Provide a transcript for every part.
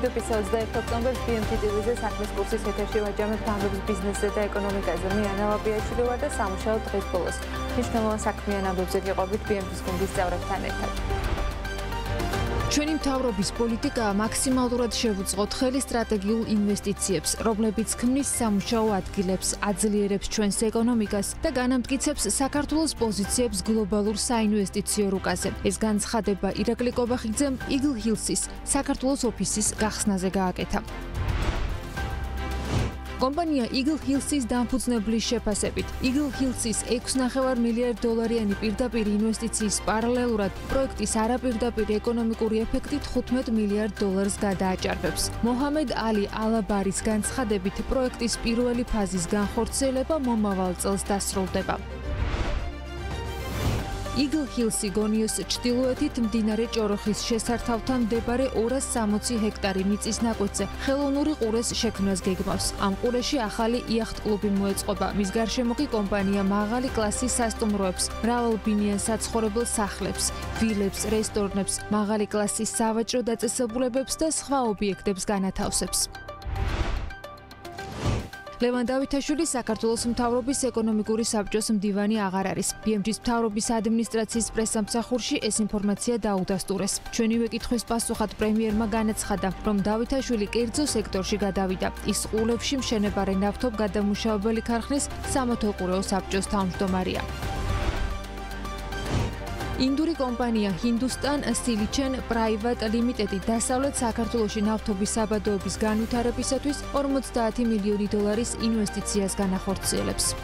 Უდეპის 21 ოქტომბერს BMT TV-ზე საქმის კურსის ეთერში ვაჯამებთ ამბებს ბიზნესზე და ეკონომიკაზე. მე ანა ვაბიაშვილი ვარ და სამუშაო დღის ბოლოს. მნიშვნელოვან საქმიან ამბებზე გიყვებით BMT-ის გუნდის წევრებთან ერთად. ჩვენი მთავრობის პოლიტიკა მაქსიმალურად შევუწყოთ ხელი სტრატეგიულ ინვესტიციებს, რომლებიც ქმნის სამუშაო ადგილებს, აძლიერებს ჩვენს ეკონომიკას და განამტკიცებს საქართველოს პოზიციებს გლობალურ საინვესტიციო რუკაზე. ეს განცხადება ირაკლი კობახიძემ Eagle Hills-ის საქართველოს ოფისის გახსნაზე გააკეთა. კომპანია Eagle Hills-ის დამფუძნებლის შეფასებით, Eagle Hills-ის $6.5 მილიარდიანი პირდაპირ ინვესტიციის პარალელურად პროექტის არაპირდაპირ ეკონომიკური ეფექტი $15 მილიარდ გადააჭარბებს. მოჰამედ ალი ალაბარის განცხადებით, პროექტის პირველი ფაზის განხორციელება მომავალ წელს დასრულდება. Eagle Hills-ი გონიოს ჩრდილოეთით მდინარე ჭოროხის შესართავთან მდებარე 260 ჰექტარი მიწის ნაკვეთზე ხელოვნური ყურეს შექმნას გეგმავს. ამ ყურეში ახალი იახტ-კლუბი მოეწყობა. მის გარშემო კი კომპანია მაღალი კლასის სასტუმროებს, მრავალბინიან საცხოვრებელ სახლებს, ვილებს, რესტორნებს, მაღალი კლასის სავაჭრო დაწესებულებებს და სხვა ობიექტებს განათავსებს. ლევან დავითაშვილი საქართველოს მთავრობის ეკონომიკური საბჭოს მდივანი აღარ არის. BMG-ის მთავრობის ადმინისტრაციის პრესამსახურში ეს ინფორმაცია დაუდასტურეს. ჩვენივე კითხვის პასუხად პრემიერმა განაცხადა, რომ დავითაშვილი კერძო სექტორში გადავიდა. ის ყულებში მშენებარე ნავთობგადამუშავებელი ქარხნის სამოთოყურეო საბჭოს თავმჯდომარეა. ინდური კომპანია Hindustan Silicon Private Limited დასავლეთ საქართველოში ნავთობის საბადოების განვითარებისათვის $50 მილიონი ინვესტიციას განახორციელებს.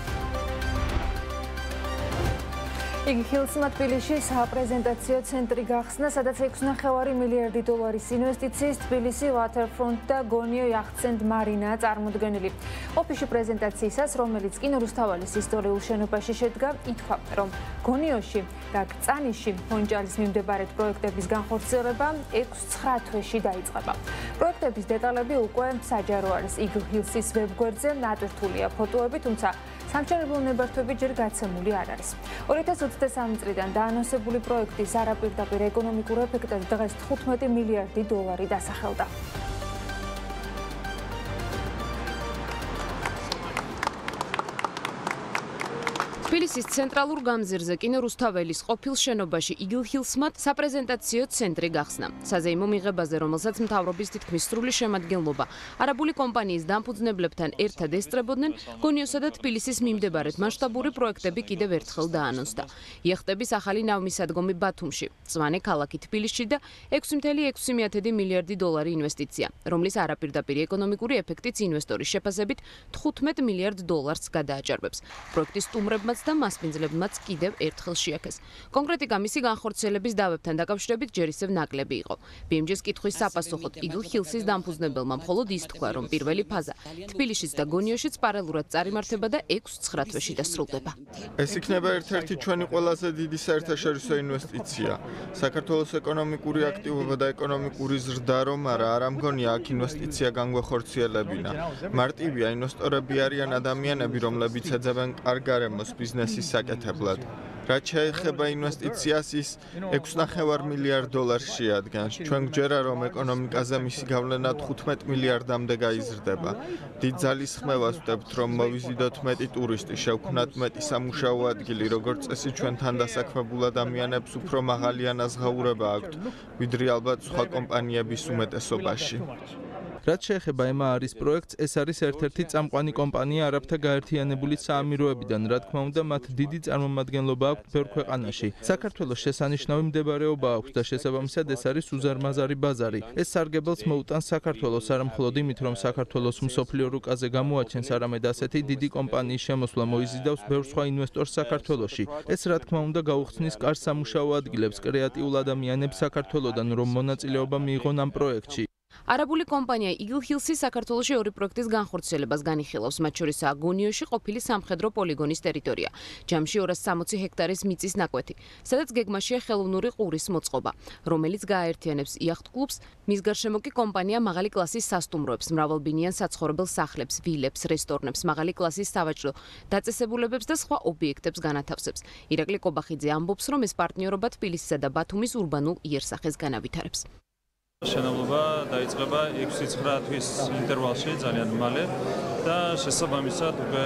Eagle Hills-მა თბილისში საპრეზენტაციო ცენტრი გახსნა, სადაც $6.5 მილიარდი ინვესტიციის თბილისი Waterfront და გონიო იახტ-სენდ მარინაა წარმოდგენილი. ოფისში პრეზენტაციისას, რომელიც კინო რუსთაველის ისტორიულ შენობაში შედგა, ითქვა, რომ გონიოში და კწანიში მონჭალის მიმდებარედ პროექტების განხორციელება 6-9 თვეში დაიწყება. პროექტების დეტალები უკვე საჯარო არის. Eagle Hills-ის ვებგვერდზე ნატვირთულია ფოტოები, თუმცა სამშენებლო ნებართვები ჯერ გაცემული არ არის. 2023 წლიდან დაანონსებული პროექტის არაპირდაპირ ეკონომიკურ ეფექტად დღეს $15 მილიარდი დასახელდა. თბილისის ცენტრალურ გამზირზე კინო რუსთაველის ყოფილ შენობაში Eagle Hills-მა საპრეზენტაციო ცენტრი გახსნა. საზეიმო მიღებაზე, რომელსაც მთავრობის თითქმის სრული შემადგენლობა არაბული კომპანიის დამფუძნებლებთან ერთად ესწრებოდნენ, გონიოსა და თბილისის მიმდებარედ მასშტაბური პროექტები კიდევ ერთხელ დაანონსდა. იახტების ახალი ნავმისადგომი ბათუმში, მწვანე ქალაქი თბილისში და $6.6 მილიარდი ინვესტიცია, რომლის არაპირდაპირ ეკონომიკური ეფექტიც ინვესტორის შეფასებით $15 მილიარდ გადააჭარბებს. პროექტის სტუმრებმა და მასპინძლებმაც კიდევ ერთხელ შეაქეს. კონკრეტიკა მისი განხორციელების დავებთან დაკავშირებით ჯერ ისევ ნაკლები იყო. BMG-ის კითხვის საპასუხოდ Eagle Hills-ის დამფუძნებელმა მხოლოდ ის თქვა, რომ პირველი ფაზა თბილისშიც და გონიოშიც პარალელურად წარიმართება და 6-9 თვეში დასრულდება. ეს იქნება ერთ-ერთი ჩვენი ყველაზე დიდი საერთაშორისო ინვესტიცია. საქართველოს ეკონომიკური აქტივობა და ეკონომიკური ზრდა რომ არ მგონია აქ ინვესტიცია განგვეხორციელებინა. მარტივია, ინვესტორები არიან ადამიანები, რომლებიც ეძებენ კარგ გარემოს ბიზნესის საკეთებლად. რაც შეეხება ინვესტიციას, ის $6.5 მილიარდ შეადგენს. ჩვენ გვჯერა, რომ ეკონომიკაზე მისი გავლენა $15 მილიარდამდე გაიზრდება. დიდ ძალის ხმევას ვდებთ, რომ მოვიზიდოთ მეტი ტურისტი, შევქმნათ მეტი სამუშაო ადგილი, როგორც წესი ჩვენთან დასაქმებულ ადამიანებს უფრო მაღალი ანაზღაურება აქვთ, ვიდრე ალბათ სხვა კომპანიების უმეტესობაში. რაც შეეხება MAR-ის პროექტს, ეს არის ერთ-ერთი წამყვანი კომპანია არაბთა გაერთიანებული საამიროებიდან, რა თქმა უნდა, მათ დიდი წარმომადგენლობა აქვთ ბევრ ქვეყანაში. საქართველოს შესანიშნავი მდებარეობა აქვს და შესაბამისად ეს არის უზარმაზარი ბაზარი. ეს სარგებელს მოუტანს საქართველოს არა მხოლოდ იმით, რომ საქართველოს მსოფლიო რუკაზე გამოაჩენს, არამედ ასეთი დიდი კომპანიის შემოსვლა მოიზიდავს ბევრ სხვა ინვესტორს საქართველოში. ეს რა თქმა უნდა გაუხსნის კარგ სამუშაო ადგილებს, კრეატიულ ადამიანებს საქართველოდან, რომ მონაწილეობა მიიღონ ამ პროექტში. არაბული კომპანია Eagle Hills-ის საქართველოში ორი პროექტის განხორციელებას განიხილავს, მათ შორისაა გონიოში ყოფილი სამხედრო პოლიგონის ტერიტორია, ჯამში 260 ჰექტარის მიწის ნაკვეთი, სადაც გეგმაშია ხელოვნური ყურის მოწყობა, რომელიც გააერთიანებს იახტ-კლუბს, მის გარშემო კი კომპანია მაღალი კლასის სასტუმროებს, მრავალბინიან საცხოვრებელ სახლებს, ვილებს, რესტორნებს, მაღალი კლასის სავაჭრო დაწესებულებებს და სხვა ობიექტებს განათავსებს. ირაკლი კობახიძე ამბობს, რომ ეს პარტნიორობა თბილისისა და ბათუმის ურბანულ იერსახეს განავითარებს. შენობლობა დაიწყება 6-9 თვის ინტერვალში ძალიან მალე და შესაბამისად უკვე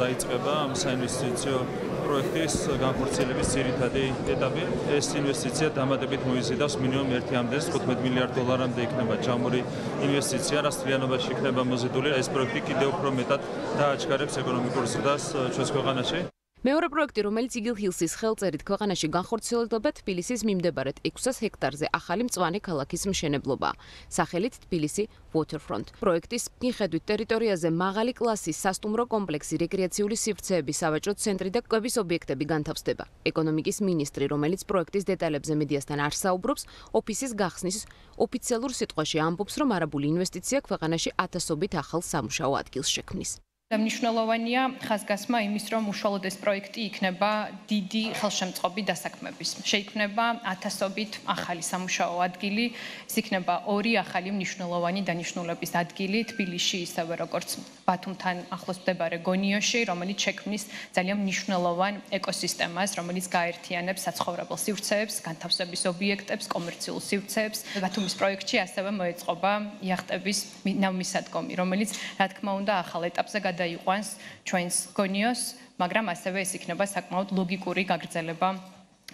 დაიწყება ამ საინვესტიციო პროექტის განხორციელების ძირითადი ეტაპი. ეს ინვესტიცია დამატებით მოიზიდავს მინიმუმ 1.15 მილიარდ დოლარამდე იქნება ჯამური ინვესტიცია, რაც მთლიანობაში იქნება მოზიდული. ეს პროექტი კიდევ უფრო მეტად დააჩქარებს ეკონომიკურ ზრდას ჩვენს ქვეყანაში. მეორე პროექტი, რომელიც იგილ ჰილსის ხელწერით ქვეყანაში განხორციელდება თბილისის მიმდებარედ 600 ჰექტარზე ახალი მწვანე ქალაქის მშენებლობაა. სახელით თბილისი Waterfront. პროექტის მიხედვით ტერიტორიაზე მაღალი კლასის სასტუმრო კომპლექსი, რეკრეაციული სივრცეები, სავაჭრო ცენტრი და კვების ობიექტები განთავსდება. ეკონომიკის მინისტრი, რომელიც პროექტის დეტალებზე მედიასთან არ საუბრობს, ოფისის გახსნის ოფიციალურ სიტყვაში ამბობს, რომ არაბული ინვესტიცია ქვეყანაში ათასობით ახალ სამუშაო ადგილს შექმნის. მნიშვნელოვანია ხაზგასმა იმის, რომ უშუალოდ ეს პროექტი იქნება დიდი ხელშემწყობი დასაქმების. შეიქმნება ათასობით ახალი სამუშაო ადგილი, ეს იქნება 2 ახალი მნიშვნელოვანი დანიშნულების ადგილი თბილისში, ისევე როგორც ბათუმთან ახლოს მდებარე გონიოში, რომელიც შექმნის ძალიან მნიშვნელოვან ეკოსისტემას, რომელიც გაერთიანებს საცხოვრებელ სივრცეებს, განთავსების ობიექტებს, კომერციულ სივრცეებს. ბათუმის პროექტში ასევე მოეწყობა იახტების ნავმისადგომი, რომელიც რა თქმა უნდა ახალ ეტაპზე დაიყვანს ჩვენს გონიოს, მაგრამ ასევე ეს იქნება საკმაოდ ლოგიკური გაგრძელება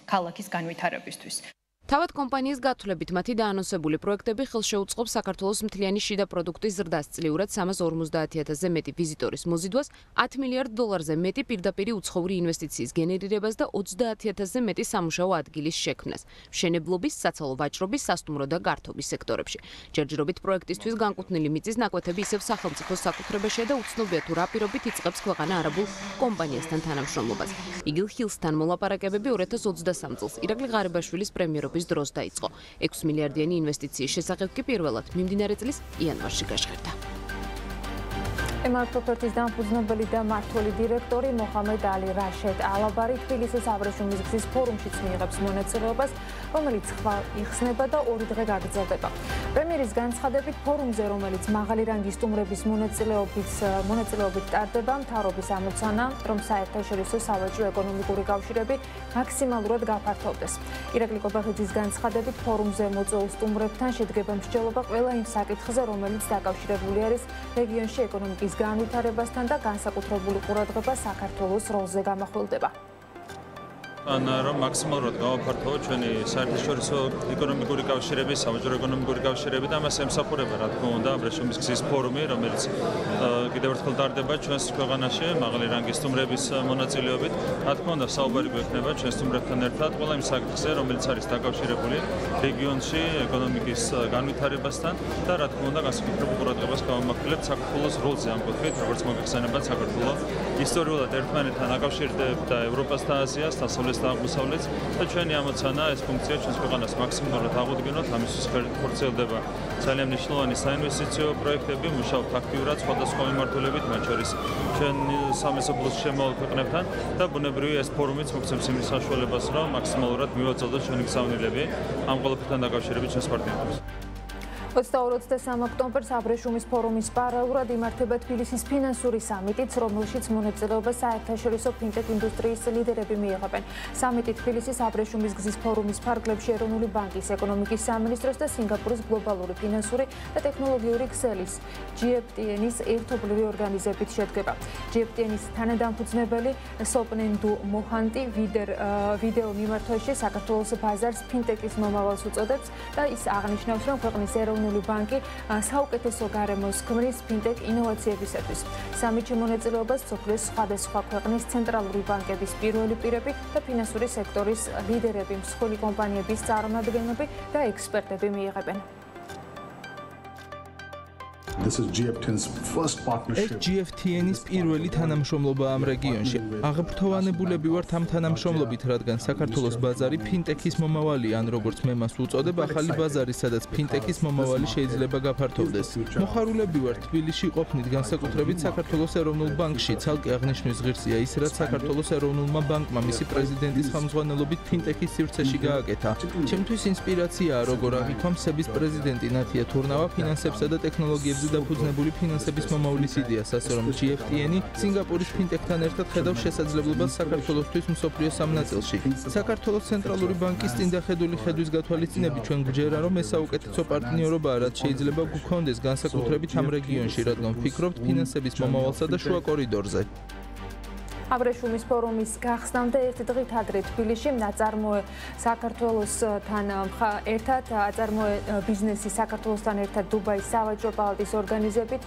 ქალაქის განვითარებისთვის. თავად კომპანიის გათვლებით მათი დაანონსებული პროექტები ხელშეუწყობს საქართველოს მთლიანი შიდა პროდუქტის ზრდას წლიურად 350,000-ზე მეტი ვიზიტორის მოზიდვას, 10 მილიარდ დოლარზე მეტი პირდაპირი უცხოური ინვესტიციის გენერირებას და 30,000-ზე მეტი სამუშაო ადგილის შექმნას, მშენებლობის, საცალო ვაჭრობის, სასტუმრო და გართობის სექტორებში. ჯერჯერობით პროექტისთვის განკუთვნილი მიწის ნაკვეთები ისევ სახელმწიფოს საკუთრებაშია და უცნობია თუ რა პირობით იწყებს ქვეყანა არაბულ კომპანიასთან თანამშრომლობას. იგილ ჰილსთან მოლაპარაკებები 2023 წელს ირაკლი ღარიბაშვილის პრემიერობის დროს დაიწყო. 6 მილიარდიანი ინვესტიციის შესახებ კი პირველად მიმდინარე წლის იანვარში გაჟღერდა. ემართოფერტის დამფუძნებელი და მმართველი დირექტორი მოჰამედ ალი რაშედ ალაბარი თბილისის აბრეშუმის გზის ფორუმშიც მიიღებს მონაწილეობას, რომელიც ხვალ იხსნება და 2 დღე გაგრძელდება. პრემიერის განცხადებით ფორუმზე, რომელიც მაღალი რანგის სტუმრების მონაწილეობით ტარდება, მთავრობის ამოცანა, რომ საერთაშორისო სავაჭრო ეკონომიკური კავშირები მაქსიმალურად გაფართოვდეს. ირაკლი კობახიძის განცხადებით ფორუმზე მოწვეულ სტუმრებთან შედგება მსჯელობა ყველა იმ საკითხზე, რომელიც დაკავშირებული არის რეგიონში ეკონომიკის განვითარებასთან და განსაკუთრებული ყურადღება საქართველოს როლზე გამახვილდება. რომ მაქსიმალურად გავაფართოვო ჩვენი საერთაშორისო ეკონომიკური კავშირები, სავაჭრო ეკონომიკური კავშირები და მას ემსახურება, რა თქმა უნდა, აბრეშუმის გზის ფორუმი, რომელიც კიდევ ერთხელ ტარდება ჩვენს ქვეყანაში, მაღალი რანგის სტუმრების მონაწილეობით. რა თქმა უნდა, საუბარი გვექნება ჩვენ სტუმრებთან ერთად ყველა იმ საკითხზე, რომელიც არის დაკავშირებული რეგიონში ეკონომიკის განვითარებასთან და რა თქმა უნდა, განსაკუთრებულ ყურადღებას გავამახვილებთ საქართველოს როლზე ამ კუთხით, როგორც მოგეხსენებათ, საქართველო ისტორიულად ერთმანეთთან აკავშირდებდა ევროპას და აზიას, დასავლეთს და აღმოსავლეთს და ჩვენი ამოცანა ეს ფუნქცია ჩვენს ქვეყანას მაქსიმალურად აღუდგენოთ, ამისთვის ხორციელდება ძალიან მნიშვნელოვანი საინვესტიციო პროექტები, მუშაობთ აქტიურად სხვადასხვა მიმართულებით, მათ შორის ჩვენ სამეზობლოს შემოვალ ქვეყნებთან და ბუნებრივია ეს ფორუმიც მოგცემს იმის საშუალებას, რომ მაქსიმალურად მივაწოდოთ ჩვენი გზავნილები ამ ყველაფერთან დაკავშირებით ჩვენს პარტნიორებს. 22-23 ოქტომბერს აბრეშუმის ფორუმის პარალელურად იმართება თბილისის ფინანსური სამიტიც, რომელშიც მონაწილეობას საერთაშორისო ფინტექ ინდუსტრიის ლიდერები მიიღებენ. სამიტი თბილისის აბრეშუმის გზის ფორუმის ფარგლებში ეროვნული ბანკის, ეკონომიკის სამინისტროს და სინგაპურის გლობალური ფინანსური და ტექნოლოგიური ქსელის GFTN-ის ერთობლივი ორგანიზებით შედგება. GFTN-ის თანადამფუძნებელი სოპნენდუ მოჰანტი ვიდეო მიმართვაში საქართველოს ბაზარს ფინტექის მომავალს უწოდებს და ის აღნიშნავს, რომ ქვეყნის ეროვნული ბანკი საუკეთესო გარემოს ქმნის ფინტექ ინოვაციებისათვის. სამიტში მონაწილეობას მსოფლიოს სხვადასხვა ქვეყნის ცენტრალური ბანკების პირველი პირები და ფინანსური სექტორის ლიდერები, მსხვილი კომპანიების წარმომადგენლები და ექსპერტები მიიღებენ. This is GFTN's first partnership. GFTN-ის პირველი თანამშრომლობა ამ რეგიონში. აღფრთოვანებულები ვართ ამ თანამშრომლობით, რადგან საქართველოს ბაზარი ფინტექის მომავალია, ან როგორც მე მას უწოდებ, ახალი ბაზარი, სადაც ფინტექის მომავალი შეიძლება გაფართოვდეს. მოხარულები ვართ თბილისში ყოფნით, განსაკუთრებით საქართველოს ეროვნულ ბანკში. ცალკე აღნიშნვის ღირსია ის, რაც საქართველოს ეროვნულმა ბანკმა მისი პრეზიდენტის ხელმძღვანელობით ფინტექის სივრცეში გააკეთა. ჩემთვის ინსპირაციაა, როგორ აღიქვამს სების პრეზიდენტი ნათია თურნავა ფინანსებსა და ტექნოლოგიებზე დაფუძნებული ფინანსების მომავლის იდეას, ასე რომ GFTN-ი სინგაპურის ფინტექთან ერთად ხედავს შესაძლებლობას საქართველოსთვის მსოფლიოს ამ ნაწილში. საქართველოს ცენტრალური ბანკის წინდახედული ხედვის გათვალისწინებით ჩვენ გვჯერა, რომ ეს საუკეთესო პარტნიორობაა, რაც შეიძლება გქონდეს განსაკუთრებით ამ რეგიონში, რადგან ვფიქრობთ ფინანსების მომავალსა და შუა კორიდორზე. აბრეშუმის ფორუმის გახსნამდე ერთი დღით ადრე თბილისში ნაწარმოე საქართველოსთან ერთად აწარმოე ბიზნესის საქართველოსთან ერთად დუბაის სავაჭრო პალატის ორგანიზებით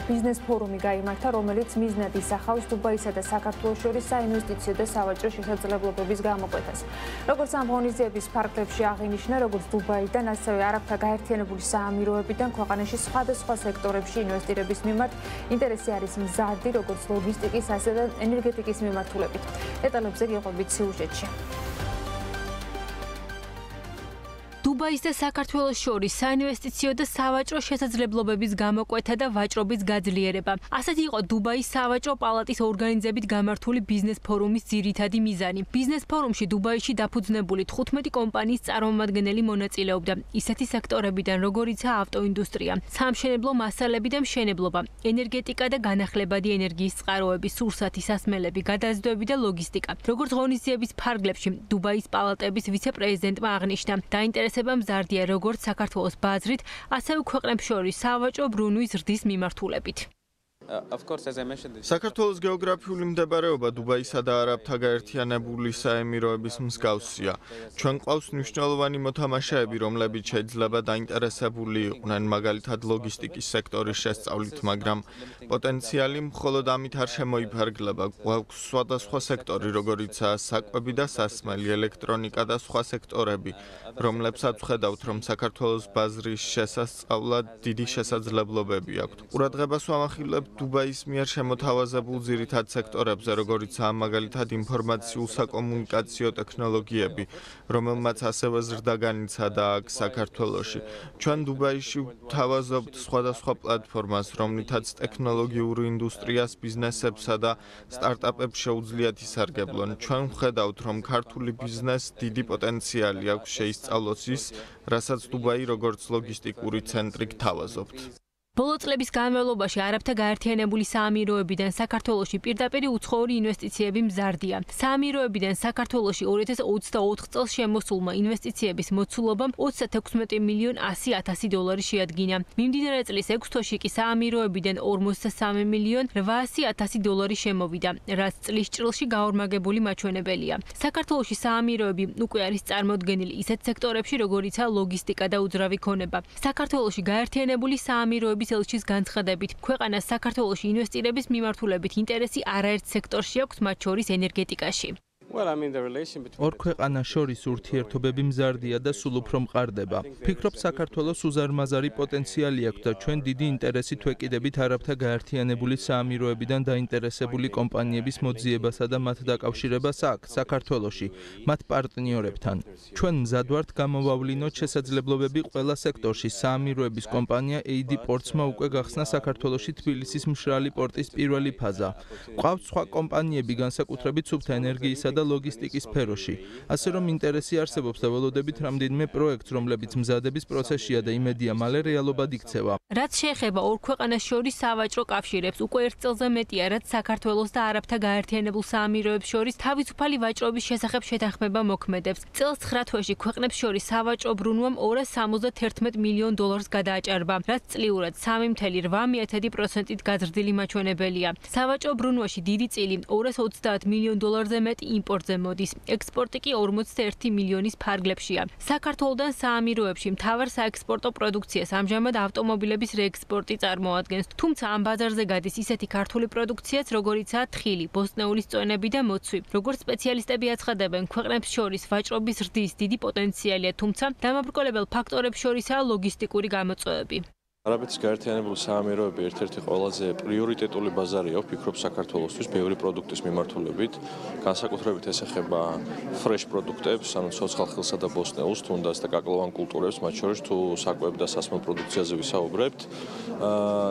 ბიზნეს ფორუმი გაიმართა, რომელიც მიზნად ისახავს დუბაისა და საქართველოს შორის საინვესტიციო და სავაჭრო შესაძლებლობების გამოკვეთას. როგორც ამ ღონისძიების ფარგლებში აღინიშნა, როგორც დუბაიდან, ასევე არაბთა გაერთიანებული საამიროებიდან ქვეყანაში სხვადასხვა სექტორებში ინვესტირების მიმართ ინტერესი არის მზარდი, როგორც ლოგისტიკის, ასე და ენერგეტიკის მიმართულებით. დეტალებზე გიყვებით სიუჟეტში. დუბაის და საქართველოს შორის საინვესტიციო და სავაჭრო შესაძლებლობების გამოკვეთა და ვაჭრობის გაძლიერება. ასეთი იყო დუბაის სავაჭრო პალატის ორგანიზებით გამართული ბიზნეს ფორუმის ძირითადი მიზანი. ბიზნეს ფორუმში დუბაიში დაფუძნებული 15 კომპანიის წარმომადგენელი მონაწილეობდა ისეთი სექტორებიდან, როგორიცაა ავტოინდუსტრია, სამშენებლო მასალები და მშენებლობა, ენერგეტიკა და განახლებადი ენერგიის წყაროები, სურსათი, სასმელები, გადაზიდვები და ლოგისტიკა. როგორც ღონისძიების ფარგლებში დუბაის პალატების ვიცე-პრეზიდენტმა აღნიშნა, დაინტერესება მზარდია როგორც საქართველოს ბაზრით, ასევე ქვეყნებს შორის სავაჭრო ბრუნვის ზრდის მიმართულებით. საქართველოს გეოგრაფიული მდებარეობა დუბაისა და არაბთა გაერთიანებული საემიროების მსგავსია. ჩვენ ყავს მნიშვნელოვანი მოთამაშეები, რომლებიც შეიძლება დაინტერესებული იყვნენ მაგალითად ლოგისტიკის სექტორის შესწავლით, მაგრამ პოტენციალი მხოლოდ ამით არ შემოიფარგლება. გვაქვს სხვადასხვა სექტორი, როგორიცაა საკვები და სასმელი, ელექტრონიკა და სხვა სექტორები, რომლებსაც ვხედავთ, რომ საქართველოს ბაზრის შესასწავლად დიდი შესაძლებლობები აქვთ. ყურადღებას ვამახვილებთ დუბაის მიერ შემოთავაზებულ ძირითად სექტორებზე, როგორიცაა მაგალითად ინფორმაციულ-საკომუნიკაციო ტექნოლოგიები, რომელმაც ასევე ზრდა განიცადა აქ საქართველოში. ჩვენ დუბაიში ვთავაზობთ სხვადასხვა პლატფორმას, რომლითაც ტექნოლოგიური ინდუსტრიას, ბიზნესებსა და სტარტაპებს შეუძლიათ ისარგებლონ. ჩვენ ვხედავთ, რომ ქართული ბიზნესს დიდი პოტენციალი აქვს შეისწავლოს ის, რასაც დუბაი როგორც ლოგისტიკური ცენტრი გთავაზობთ. ბოლო წლების განმავლობაში არაბთა გაერთიანებული საამიროებიდან საქართველოში პირდაპირ უცხოური ინვესტიციები მზარდია. საამიროებიდან საქართველოში 2024 წელს შემოსულმა ინვესტიციების მოცულობამ 36 მილიონ 100.000 დოლარი შეადგინა. მიმდინარე წლის 6 თვეში კი საამიროებიდან 43 მილიონ 800.000 დოლარი შემოვიდა, რაც წლის ჭრილში გაორმაგებული მაჩვენებელია. საქართველოში საამიროები უკვე არის წარმოდგენილი ისეთ სექტორებში, როგორიცაა ლოგისტიკა და უძრავი ქონება. საქართველოში გაერთიანებული საამიროების ელჩის განცხადებით, ქვეყანას საქართველოში ინვესტირების მიმართულებით ინტერესი არაერთ სექტორში აქვს, მათ შორის ენერგეტიკაში. ორ ქვეყანას შორის ურთიერთობები მზარდია და სულ უფრო მყარდება. ვფიქრობ, საქართველოს უზარმაზარი პოტენციალი აქვს და ჩვენ დიდი ინტერესით ვეკიდებით არაბთა გაერთიანებული საამიროებიდან დაინტერესებული კომპანიების მოძიებასა და მათ დაკავშირებას აქ, საქართველოში, მათ პარტნიორებთან. ჩვენ მზად ვართ გამოვავლინოთ შესაძლებლობები ყველა სექტორში. საამიროების კომპანია AD Ports-მა უკვე გახსნა საქართველოში თბილისის მშრალი პორტის პირველი ფაზა. გვყავს სხვა კომპანიები განსაკუთრებით სუფთა ენერგიისა და ლოგისტიკის სფეროში. ასე რომ ინტერესი არსებობს და ველოდებით რამდენიმე პროექტს, რომლებიც მზადების პროცესშია და იმედია მალე რეალობად იქცევა. რაც შეეხება ორ ქვეყანას შორის სავაჭრო კავშირებს, უკვე 1 წელზე მეტია, რაც საქართველოს და არაბთა გაერთიანებულ საამიროებს შორის თავისუფალი ვაჭრობის შესახებ შეთანხმება მოქმედებს. წელს 9 თვეში ქვეყნებს შორის სავაჭრო ბრუნვამ 271 მილიონ დოლარს გადააჭარბა, რაც წლიურად 3.8%-ით გაზრდილი მაჩვენებელია. სავაჭრო ბრუნვაში დიდი წილი 230 მილიონ დოლარზე მეტი იმპორტზე მოდის. ექსპორტი კი 41 მილიონის ფარგლებშია. საქართველოდან საამიროებში მთავარ საექსპორტო პროდუქციას ამჟამად ავტომობილების რეექსპორტი წარმოადგენს. თუმცა ამ ბაზარზე გადის ისეთი ქართული პროდუქციაც, როგორიცაა თხილი, ბოსტნეულის წვენები და მოცვი. როგორც სპეციალისტები აცხადებენ, ქვეყნებს შორის ვაჭრობის ზრდის დიდი პოტენციალია, თუმცა დამაბრკოლებელ ფაქტორებს შორისაა ლოგისტიკური გამოწვევები. არაბეთის გაერთიანებული საამიროები ერთ-ერთი ყველაზე პრიორიტეტული ბაზარია, ვფიქრობ, საქართველოსთვის ბევრი პროდუქტის მიმართულებით. განსაკუთრებით ეს ეხება ფრეშ პროდუქტებს, ანუ ცოცხალ ხილსა და ბოსტნეულს, თუნდაც და კაკალოვან კულტურებს, მათ შორის თუ საკვებ და სასმელ პროდუქციაზე ვისაუბრებთ.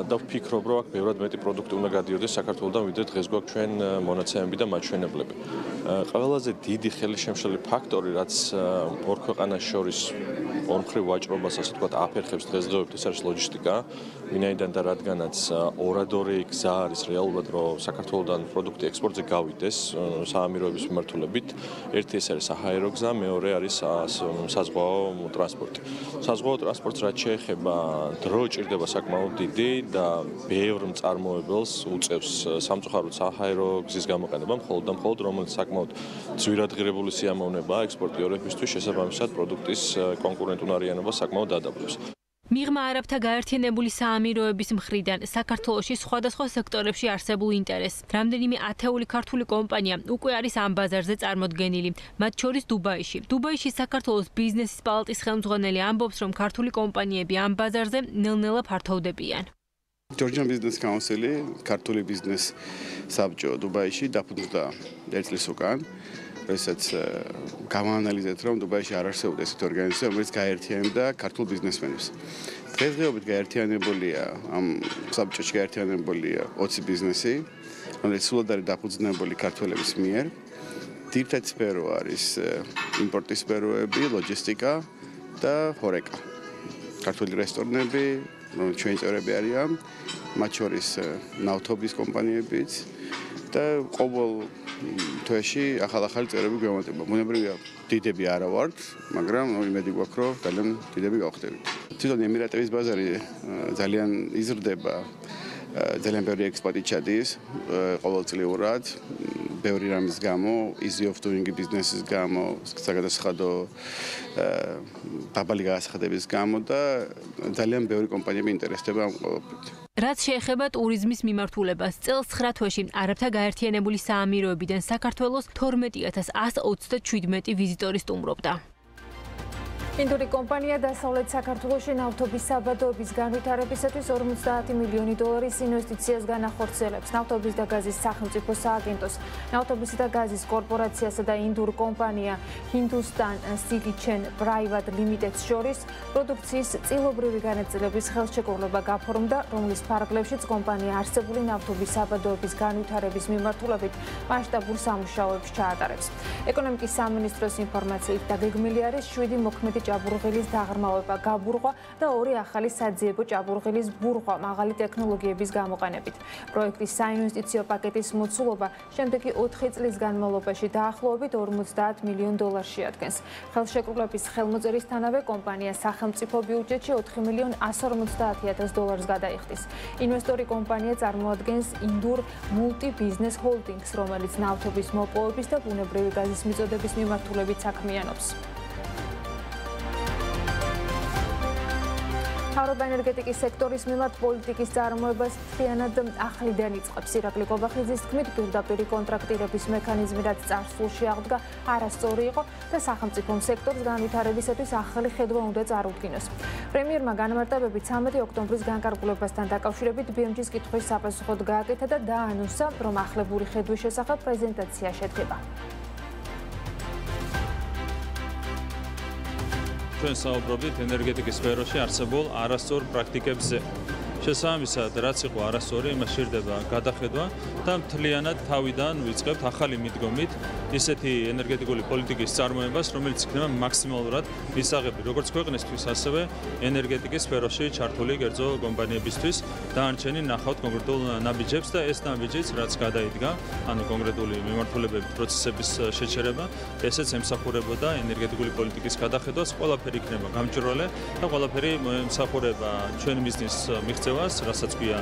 და ვფიქრობ, რომ აქ ბევრად მეტი პროდუქტი უნდა გადიოდეს საქართველოდან, ვიდრე დღეს გვაქვს ჩვენ მონაცემები და მაჩვენებლები. ყველაზე დიდი ხელშემშლელი ფაქტორი, რაც ორ ქვეყანას შორის ორმხრივ ვაჭრობას, ასე ვთქვათ, აფერხებს დღესდღეობით, ეს არის ლოჯისტიკა. ლოჯისტიკა, ვინაიდან და რადგანაც ორადორი გზა არის რეალურად რომ საქართველოსთან პროდუქტი ექსპორტზე გავიდეს საამიროების მიმართულებით, ერთი ეს არის საჰაერო გზა, მეორე არის საზღვაო ტრანსპორტი. საზღვაო ტრანსპორტს რაც შეეხება, დრო ჭირდება საკმაოდ დიდი და ბევრ მწარმოებელს უწევს სამწუხაროდ საჰაერო გზის გამოყენება, მხოლოდ რომელიც საკმაოდ ძვირადღირებული სიამოვნებაა ექსპორტიორებისთვის, შესაბამისად პროდუქტის კონკურენტუნარიანობა საკმაოდ ადაბლებს. მიღმა არაბთა გაერთიანებული საამიროების მხრიდან საქართველოში სხვადასხვა სექტორებში არსებულ ინტერესს. რამდენიმე ათეული ქართული კომპანია უკვე არის ამ ბაზარზე წარმოდგენილი, მათ შორის დუბაიში. დუბაიში საქართველოს ბიზნესის პალატის ხელმძღვანელი ამბობს, რომ ქართული კომპანიები ამ ბაზარზე ნელ-ნელა ფართოვდებიან. Georgian Business Council ქართული ბიზნეს საბჭო დუბაიში დაფუძნდა 1 წლის უკან. Ესეც გამაანალიზეთ, რომ დუბაიში არ არსებობდა ესეთი ორგანიზაცია, რომელიც გაერთიანებდა ქართულ ბიზნესმენებს. დღესდღეობით გაერთიანებულია ამ საბჭოში გაერთიანებულია 20 ბიზნესი, რომელიც სულად არის დაფუძნებული ქართველების მიერ. Ძირითადი სფერო არის იმპორტის სფეროები, ლოჯისტიკა და ჰორეკა. ქართული რესტორნები, რომელიც ჩვენი წევრები არიან, მათ შორის ნავთობის კომპანიებიც და ყოველ თვეში ახალ-ახალი წევრები გვემატება. ბუნებრივია, დიდები არა ვართ, მაგრამ იმედი გვაქვს, რომ ძალიან დიდები გავხდებით. თვითონ ემირატების ბაზარი ძალიან იზრდება, ძალიან ბევრი ექსპორტი ჩადის ყოველწლიურად, ბევრი რამის გამო, easy of doing business-ის გამო, საგადასახადო დაბალი გადასახადების გამო და ძალიან ბევრი კომპანიები ინტერესდება ამ ყოველფრით. რაც შეეხება ტურიზმის მიმართულებას, წელს 9 თვეში არაბთა გაერთიანებული საამიროებიდან საქართველოს 12127 ვიზიტორი სტუმრობდა. ინდური კომპანია დასავლეთ საქართველოში ნავთობის საბადოების განვითარებისათვის 50 მილიონი დოლარის ინვესტიციას განახორციელებს. ნავთობის და გაზის სახელმწიფო სააგენტოს, ნავთობისა და გაზის კორპორაციასა და ინდურ კომპანია Hindustan Silicon Private Limited-ს შორის პროდუქციის წილობრივი განაწილების ხელშეკრულება გაფორმდა, რომლის ფარგლებშიც კომპანია არსებული ნავთობის საბადოების განვითარების მიმართულებით მასშტაბურ სამუშაოებს ჩაატარებს. ეკონომიკის სამინისტროს ინფორმაციით დაგეგმილი არის 7 მოქმედი ჭაბურღილის დაღრმავება, გაბურღვა და 2 ახალი საძიებო ჭაბურღილის ბურღვა მაღალი ტექნოლოგიების გამოყენებით. პროექტის საინვესტიციო პაკეტის მოცულობა შემდეგი 4 წლის განმავლობაში დაახლოებით 50 მილიონ დოლარს შეადგენს. ხელშეკრულების ხელმოწერისთანავე კომპანია სახელმწიფო ბიუჯეტში 4 მილიონ 150,000 დოლარს გადაიხდის. ინვესტორი კომპანია წარმოადგენს ინდურ მულტიბიზნეს ჰოლდინგს, რომელიც ნავთობის მოპოვების და ბუნებრივი გაზის მიწოდების მიმართულებით საქმიანობს. მთავრობა ენერგეტიკის სექტორის მიმართ პოლიტიკის წარმოებას მთლიანად ახლიდან იწყებს. ირაკლი კობახიძის თქმით, პირდაპირი კონტრაქტირების მექანიზმი, რაც წარსულში აღდგა, არასწორი იყო და სახელმწიფო სექტორს განვითარებისათვის ახალი ხედვა უნდა წარუდგინოს. პრემიერმა განმარტებებით 13 ოქტომბრის განკარგულებასთან დაკავშირებით BMG-ს კითხვის საპასუხოდ გააკეთა და დაანონსა, რომ ახლებური ხედვის შესახებ პრეზენტაცია შედგება. ჩვენ საუბრობთ ენერგეტიკის სფეროში არსებულ არასწორ პრაქტიკებზე. შესაბამისად, რაც იყო არასწორი, იმას სჭირდება გადახედვა და მთლიანად თავიდან ვიწყებთ ახალი მიდგომით ისეთი ენერგეტიკული პოლიტიკის წარმოებას, რომელიც იქნება მაქსიმალურად მისაღები როგორც ქვეყნისთვის, ასევე ენერგეტიკის სფეროში ჩართული კერძო კომპანიებისთვის. დანარჩენი ნახავთ კონკრეტულ ნაბიჯებს და ეს ნაბიჯიც, რაც გადაიდგა, ანუ კონკრეტული მიმართულებების პროცესების შეჩერება, ესეც ემსახურებოდა ენერგეტიკული პოლიტიკის გადახედვას, ყველაფერი იქნება გამჭვირვალე და ყველაფერი ემსახურება ჩვენ ბიზნეს მიღწევას, რასაც ქვია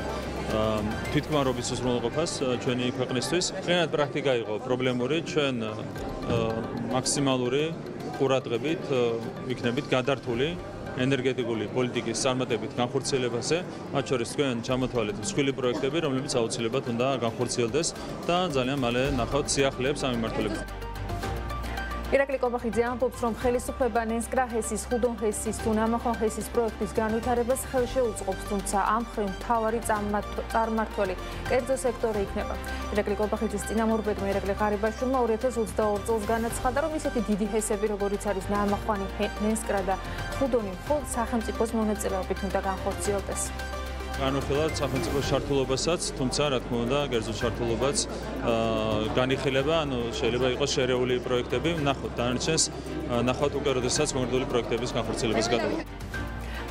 თვითქმარობის უზრუნველყოფას ჩვენი ქვეყნისთვის. ყენად პრაქტიკა იყო პრობლემური, ჩვენ მაქსიმალური ყურადღებით ვიქნებით გადართული ენერგეტიკული პოლიტიკის წარმატებით განხორციელებაზე, მათ შორის თქვენ ჩამოთვალეთ მსხვილი პროექტები, რომლებიც აუცილებლად უნდა განხორციელდეს და ძალიან მალე ნახავთ სიახლეებს ამ მიმართულებით. ირაკლი კობახიძე ამბობს, რომ ხელისუფლება ნენსკრა-ჰესის, ხუდონ-ჰესის თუ ნამახონ-ჰესის პროექტის განვითარებას ხელში უწყობს, თუმცა ამ მხრივ მთავარი წარმმართველი კერძო სექტორი იქნება. ირაკლი კობახიძის წინამორბედმა ირაკლი ღარიბაშვილმა 2022 წელს განაცხადა, რომ ისეთი დიდი ჰესები, როგორიც არის ნამახვანი, ნენსკრა და ხუდონი, მხოლოდ სახელმწიფოს მონაწილეობით უნდა განხორციელდეს. განვიხილავთ სახელმწიფოს ჩართულობასაც, თუმცა რა თქმა უნდა, კერძო ჩართულობაც განიხილება, ანუ შეიძლება იყოს შერეული პროექტები, ნახოთ დანარჩენს, ნახავთ უკვე როდესაც კონკრეტული პროექტების განხორციელებას გადავა.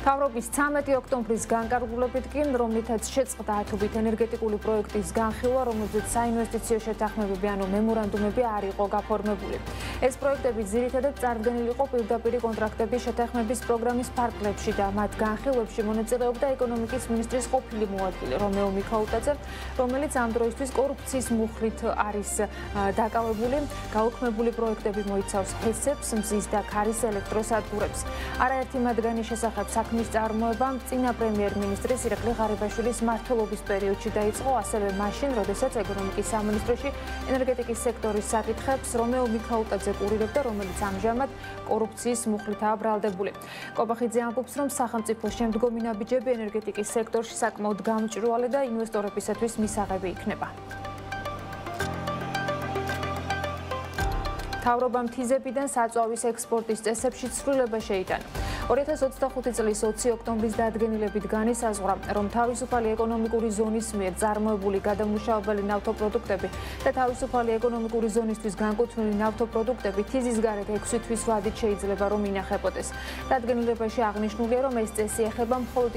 მთავრობის 13 ოქტომბრის განკარგულებით კი, რომლითაც შეწყდა ათობით ენერგეტიკული პროექტის განხილვა, რომელზეც საინვესტიციო შეთანხმებები ანუ მემორანდუმები არ იყო გაფორმებული. ეს პროექტები ძირითადად წარდგენილი იყო პირდაპირი კონტრაქტების შეთანხმების პროგრამის ფარგლებში და მათ განხილვებში მონაწილეობდა ეკონომიკის მინისტრის ყოფილი მოადგილე რომეო მიქაუტაძე, რომელიც ამ დროისთვის კორუფციის მუხლით არის დაკავებული. გაუქმებული პროექტები მოიცავს ჰესებს, მზის და ქარის ელექტროსადგურებს. არაერთი მათგანი შესახებ საქმის წარმოება წინა პრემიერ-მინისტრის ირაკლი ღარიბაშვილის მმართველობის პერიოდში დაიწყო, ასევე მაშინ, როდესაც ეკონომიკის სამინისტროში ენერგეტიკის სექტორის საკითხებს რომეო მიქაუტაძე კურირებდა, რომელიც ამჟამად კორუფციის მუხლითაა ბრალდებული. კობახიძე ამბობს, რომ სახელმწიფო შემდგომი ნაბიჯები ენერგეტიკის სექტორში საკმაოდ გამჭვირვალე და ინვესტორებისათვის მისაღები იქნება. მთავრობამ თიზებიდან საწვავის ექსპორტის წესებში ცვლილება შეიტანა. 2025 წლის 20 ოქტომბრის დადგენილებით განისაზღვრა, რომ თავისუფალი ეკონომიკური ზონის მიერ წარმოებული გადამუშავებელი ნავთობპროდუქტები და თავისუფალი ეკონომიკური ზონისთვის განკუთვნილი ნავთობპროდუქტები თიზის გარეთ 6 თვის ვადით შეიძლება რომ ინახებოდეს. დადგენილებაში აღნიშნულია, რომ ეს წესი ეხება მხოლოდ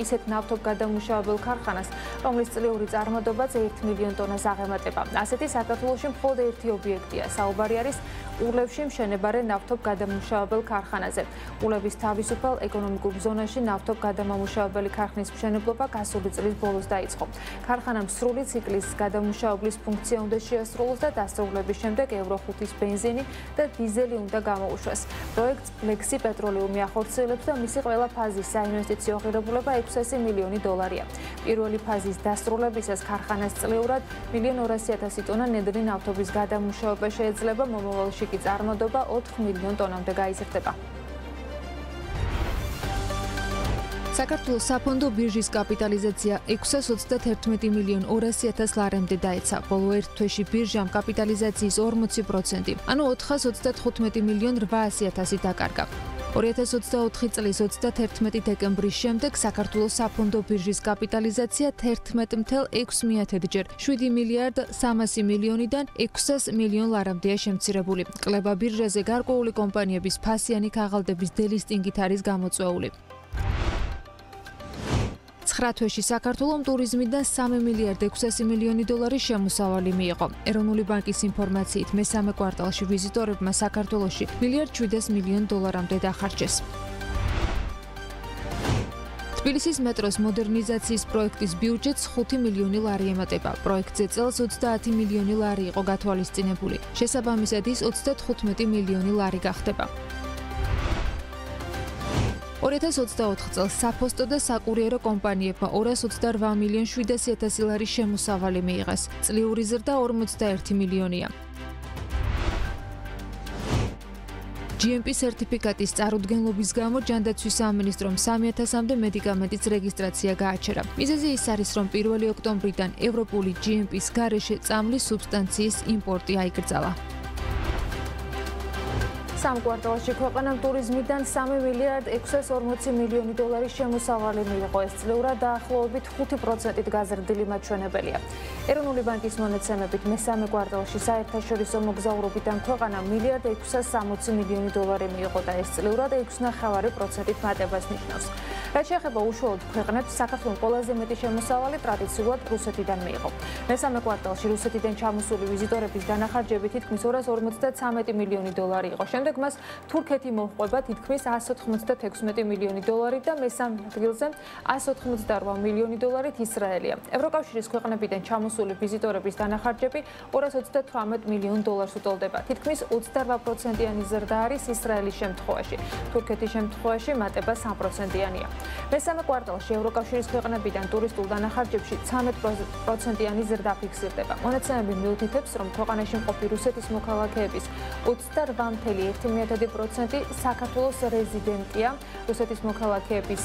ისეთ ნავთობგადამუშავებელ ქარხანას, რომლის წლიური წარმატებაც 1 მილიონ ტონას აღემატება. ასეთი საქართველოში მხოლოდ ერთი ობიექტია, საუბარი არის ულევში მშენებარე ნავთობგადამუშავებელ ქარხანაზე. ულევის თავისუფალ ეკონომიკურ ზონაში ნავთობგადამამუშავებელი ქარხნის მშენებლობა გასული წლის ბოლოს დაიწყო. ქარხანამ სრული ციკლის გადამუშავებლის ფუნქცია უნდა შეასრულოს და დასრულების შემდეგ ევრო 5-ის ბენზინი და დიზელი უნდა გამოუშვას. პროექტს Flexi პეტროლიუმი ახორციელებს და მისი ყველა ფაზის საინვესტიციო ღირებულება 600 მილიონი დოლარია. პირველი ფაზის დასრულებისას ქარხანას წლიურად 1.2 ტონა ნედლი ნავთობის გადამუშავება შეეძლება, მომავალში კი წარმოდობა 4 მილიონ ტონამდე გაიზრდება. საქართველოს საფონდო ბირჟის კაპიტალიზაცია 621 მილიონ 200.000 ლარამდე დაეცა. ბოლო ერთ თვეში ბირჟამ კაპიტალიზაციის 40%, ანუ 425 მილიონ 800.000 დაკარგა. 2024 წლის 31 დეკემბრის შემდეგ საქართველოს საფონდო ბირჟის კაპიტალიზაცია 11.6 ჯერ 7 მილიარდ 300 მილიონიდან 600 მილიონ ლარამდეა შემცირებული. კლება ბირჟაზე გარკვეული კომპანიების ფასიანი ქაღალდების დელისტინგით არის გამოწვეული. 9 თვეში საქართველომ ტურიზმიდან 3 მილიარდ 600 მილიონი დოლარის შემოსავალი მიიღო. ეროვნული ბანკის ინფორმაციით, მესამე კვარტალში ვიზიტორებმა საქართველოში 1 მილიარდ 700 მილიონ დოლარამდე დახარჯეს. თბილისის მეტროს მოდერნიზაციის პროექტის ბიუჯეტს 5 მილიონი ლარი ემატება. პროექტზე წელს 30 მილიონი ლარი იყო გათვალისწინებული. შესაბამისად ის 35 მილიონი ლარი გახდება. 2024 წელს საფოსტო და საკურიერო კომპანიებმა 228 მილიონ 700.000 ლარის შემოსავალი მიიღეს. წლიური ზრდა 41 მილიონია. GMP სერტიფიკატის წარუდგენლობის გამო ჯანდაცვის სამინისტრომ 3000-მდე მედიკამენტის რეგისტრაცია გააჩერა. მიზეზი ის არის, რომ 1 ოქტომბრიდან ევროპული GMP-ის გარეშე წამლის სუბსტანციის იმპორტი აიკრძალა. სამ კვარტალში ქვეყანამ ტურიზმიდან 3 მილიარდ 640 მილიონი დოლარის შემოსავალი მიიღო. ეს წლიურად დაახლოებით 5%-ით გაზრდილი მაჩვენებელია. ეროვნული ბანკის მონაცემებით მესამე კვარტალში საერთაშორისო მოგზაურობიდან ქვეყანამ 1 მილიარდ 660 მილიონი დოლარი მიიღო და ეს წლიურად 6.5%-ით მატებას ნიშნავს. რაც შეეხება უშუალოდ ქვეყნებს, საქართველოს ყველაზე მეტი შემოსავალი ტრადიციულად რუსეთიდან მიიღო. მესამე კვარტალში რუსეთიდან ჩამოსული ვიზიტორების დანახარჯები თითქმის 253 მილიონი დოლარი იყო. შემდეგ მას თურქეთი მოჰყვება თითქმის 196 მილიონი დოლარი და მესამე ადგილზე 188 მილიონი დოლარით ისრაელია. ევროკავშირის ქვეყნებიდან ჩამოსული ვიზიტორების დანახარჯები 238 მილიონ დოლარს უტოლდება. თითქმის 28%-იანი ზრდა არის ისრაელის შემთხვევაში. თურქეთის შემთხვევაში მატება 3%-იანია. მესამე კვარტალში ევროკავშირის ქვეყნებიდან ტურისტულ დანახარჯებში 13%-იანი ზრდა ფიქსირდება. მონაცემები მიუთითებს, რომ ქვეყანაში მყოფი რუსეთის მოქალაქეების 28.1% საქართველოს რეზიდენტია. რუსეთის მოქალაქეების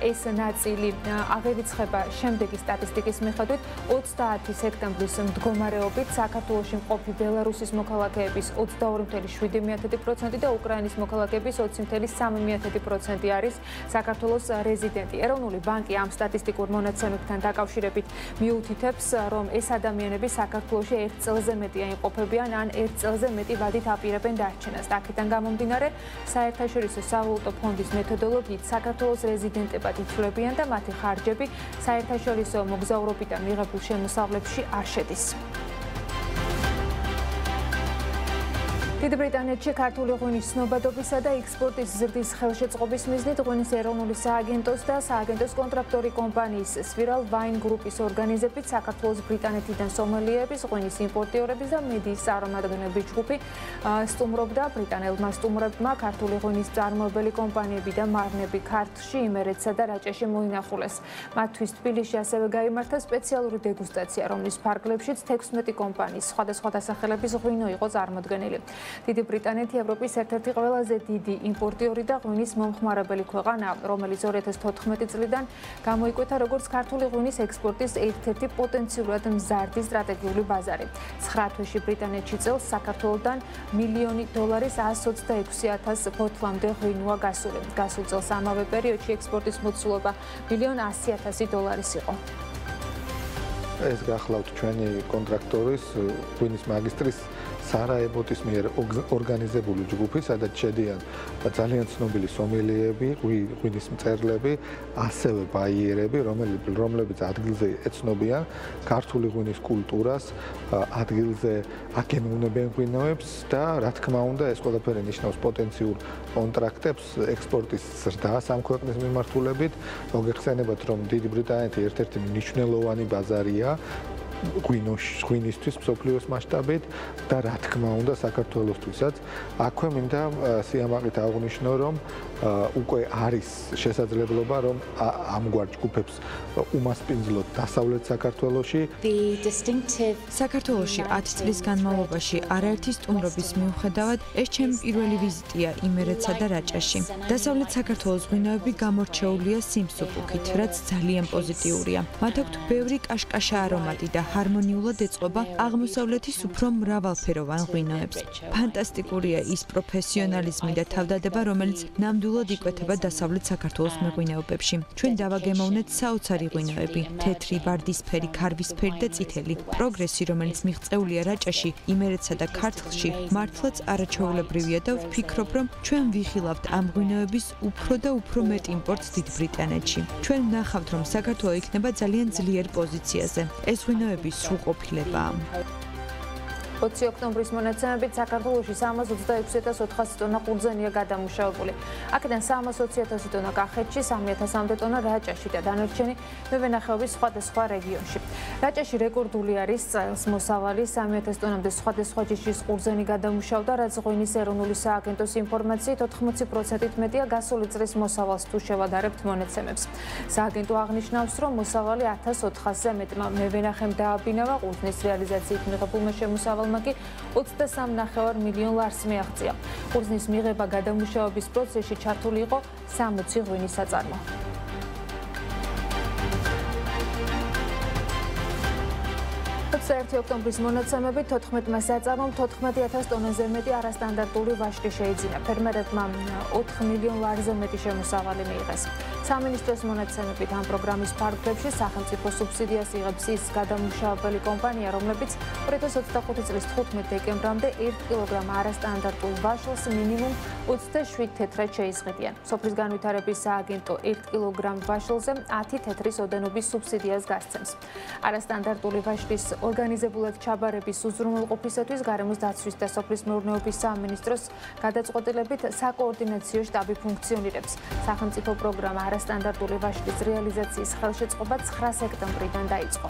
ეს ნაწილი აღერიცხება შემდეგი სტატისტიკის მიხედვით 30 სექტემბრის მდგომარეობით საქართველოში მყოფი ბელარუსის მოქალაქეების 22.7% და უკრაინის მოქალაქეების 20.3% არის საქართველოს რეზიდენტი. ეროვნული ბანკი ამ სტატისტიკურ მონაცემებთან დაკავშირებით მიუთითებს, რომ ეს ადამიანები საქართველოში 1 წელზე მეტი აიმყოფებიან ან 1 წელზე მეტი ვადით აპირებენ დარჩენას. აქედან გამომდინარე, საერთაშორისო სავალუტო ფონდის მეთოდოლოგიით საქართველოს რეზიდენტებად ითვლებიან და მათი ხარჯები საერთაშორისო მოგზაურობიდან მიღებულ შემოსავლებში არ შედის. დიდ ბრიტანეთში ქართული ღვინის ცნობადობისა და ექსპორტის ზრდის ხელშეწყობის მიზნით ღვინის ეროვნული სააგენტოს და სააგენტოს კონტრაქტორი კომპანიის Spiral Wine Group-ის ორგანიზებით საქართველოს ბრიტანეთიდან სომელიების, ღვინის იმპორტიორების და მედიის წარმომადგენლების ჯგუფი სტუმრობდა ბრიტანელმა სტუმრებმა ქართული ღვინის წარმოებელი კომპანიები და მარნები ქართლში, იმერეთსა და რაჭაში მოინახულეს. მათთვის თბილისში ასევე გაიმართა სპეციალური დეგუსტაცია, რომლის ფარგლებშიც 16 კომპანიის სხვადასხვა დასახელების ღვინო იყო წარმოდგენილი. დიდი ბრიტანეთი ევროპის ერთ-ერთი ყველაზე დიდი იმპორტიორი და ღვინის მომხმარებელი ქვეყანა, რომელიც 2014 წლიდან გამოიკვეთა როგორც ქართული ღვინის ექსპორტის ერთ-ერთი პოტენციურად მზარდი სტრატეგიული ბაზარი. 9 თვეში ბრიტანეთში წელს საქართველოდან $1,126,000 ბოთლამდე ღვინოა გასული. გასულ წელს ამავე პერიოდში ექსპორტის მოცულობა $1,100,000 იყო. ეს გახლავთ ჩვენი კონტრაქტორის ღვინის მაგისტრის Sara Ebotis მიერ ორგანიზებული ჯგუფი, სადაც შედიან ძალიან ცნობილი სომელიები, ღვინის მწერლები, ასევე ბაიერები, რომლებიც ადგილზე ეცნობიან ქართული ღვინის კულტურას, ადგილზე აკენუნებენ ღვინოებს და რა თქმა უნდა, ეს ყველაფერი ნიშნავს პოტენციურ კონტრაქტებს ექსპორტის ზრდას ამ ქვეყნის მიმართულებით. მოგეხსენებათ, რომ დიდი ბრიტანეთი ერთ-ერთი მნიშვნელოვანი ბაზარია ღვინისთვის მსოფლიოს მასშტაბით და რა თქმა უნდა საქართველოსთვისაც. აქვე მინდა სიამაყით აღვნიშნო, რომ უკვე არის შესაძლებლობა, რომ ამგვარ ჯგუფებს უმასპინძლოთ დასავლეთ საქართველოში. საქართველოში 10 წლის განმავლობაში არაერთი სტუმრობის მიუხედავად, ეს ჩემი პირველი ვიზიტია იმერეთსა და რაჭაში. დასავლეთ საქართველოს ღვინოები გამორჩეულია სიმსუბუქით, რაც ძალიან პოზიტიურია. მათ აქვთ ბევრი კაშკაშა არომატი და ჰარმონიულად ეწყობა აღმოსავლეთის უფრო მრავალფეროვან ღვინოებს. ფანტასტიკურია ის პროფესიონალიზმი და თავდადება, რომელიც ნამდვილად იკვეთება დასავლეთ საქართველოს მეღვინეობებში. ჩვენ დავაგემოვნეთ საოცარი ღვინოები, თეთრი, ვარდისფერი, ქარვისფერი და წითელი. პროგრესი, რომელიც მიღწეულია რაჭაში, იმერეთსა და ქართლში, მართლაც არაჩვეულებრივია და ვფიქრობ, რომ ჩვენ ვიხილავთ ამ ღვინოების უფრო და უფრო მეტ იმპორტს დიდ ბრიტანეთში. ჩვენ ვნახავთ, რომ საქართველო იქნება ძალიან ძლიერ პოზიციაზე. ეს ღვინოები სრულყოფილებაა. 20 ოქტომბრის მონაცემებით საქართველოში 326,400 ტონა ყურძენია გადამუშავებული. აქედან 320,000 ტონა კახეთში, 3,000-მდე ტონა რაჭაში და დანარჩენი მევენახეობის სხვადასხვა რეგიონში. რაჭაში რეკორდული არის წელს მოსავალი 3,000 ტონამდე სხვადასხვა ჯიშის ყურძენი გადამუშავდა, რაც ღვინის ეროვნული სააგენტოს ინფორმაციით 80%-ით მეტია გასული წლის მოსავალს თუ შევადარებთ მონაცემებს. სააგენტო აღნიშნავს, რომ მოსავალი 1,400-ზე მეტმა მევენახემ დააბინავა, ყურძნის რეალიზაციით მიღებულმა შემოსავალმა კი 23,5 მილიონ ლარს მიაღწია. ყურძნის მიღება გადამუშავების პროცესში ჩართული იყო 60 ღვინის საწარმო. 21 ოქტომბრის მონაცემებით 14 საწარმომ 14,000 ტონაზე მეტი არასტანდარტული ვაშლი შეიძინა. ფერმერებმა 4 მილიონ ლარზე მეტი შემოსავალი მიიღეს. სამინისტროს მონაცემებით ამ პროგრამის ფარგლებში სახელმწიფო სუბსიდიას იღებს ის გადამუშავებელი კომპანია, რომლებიც 2025 წლის 15 დეკემბრამდე 1 კილოგრამ არასტანდარტულ ვაშლს მინიმუმ 27 თეთრად შეიზღებიან. სოფლის განვითარების სააგენტო 1 კილოგრამ ვაშლზე 10 თეთრის ოდენობის სუბსიდიას გასცემს. არასტანდარტული ვაშლის ორგანიზებულად ჩაბარების უზრუნველყოფისათვის გარემოს დაცვის და სოფლის მეურნეობის სამინისტროს გადაწყვეტილებით საკოორდინაციო შტაბი ფუნქციონირებს. სახელმწიფო პროგრამა არასტანდარტული ვაშლის რეალიზაციის ხელშეწყობა 9 სექტემბრიდან დაიწყო.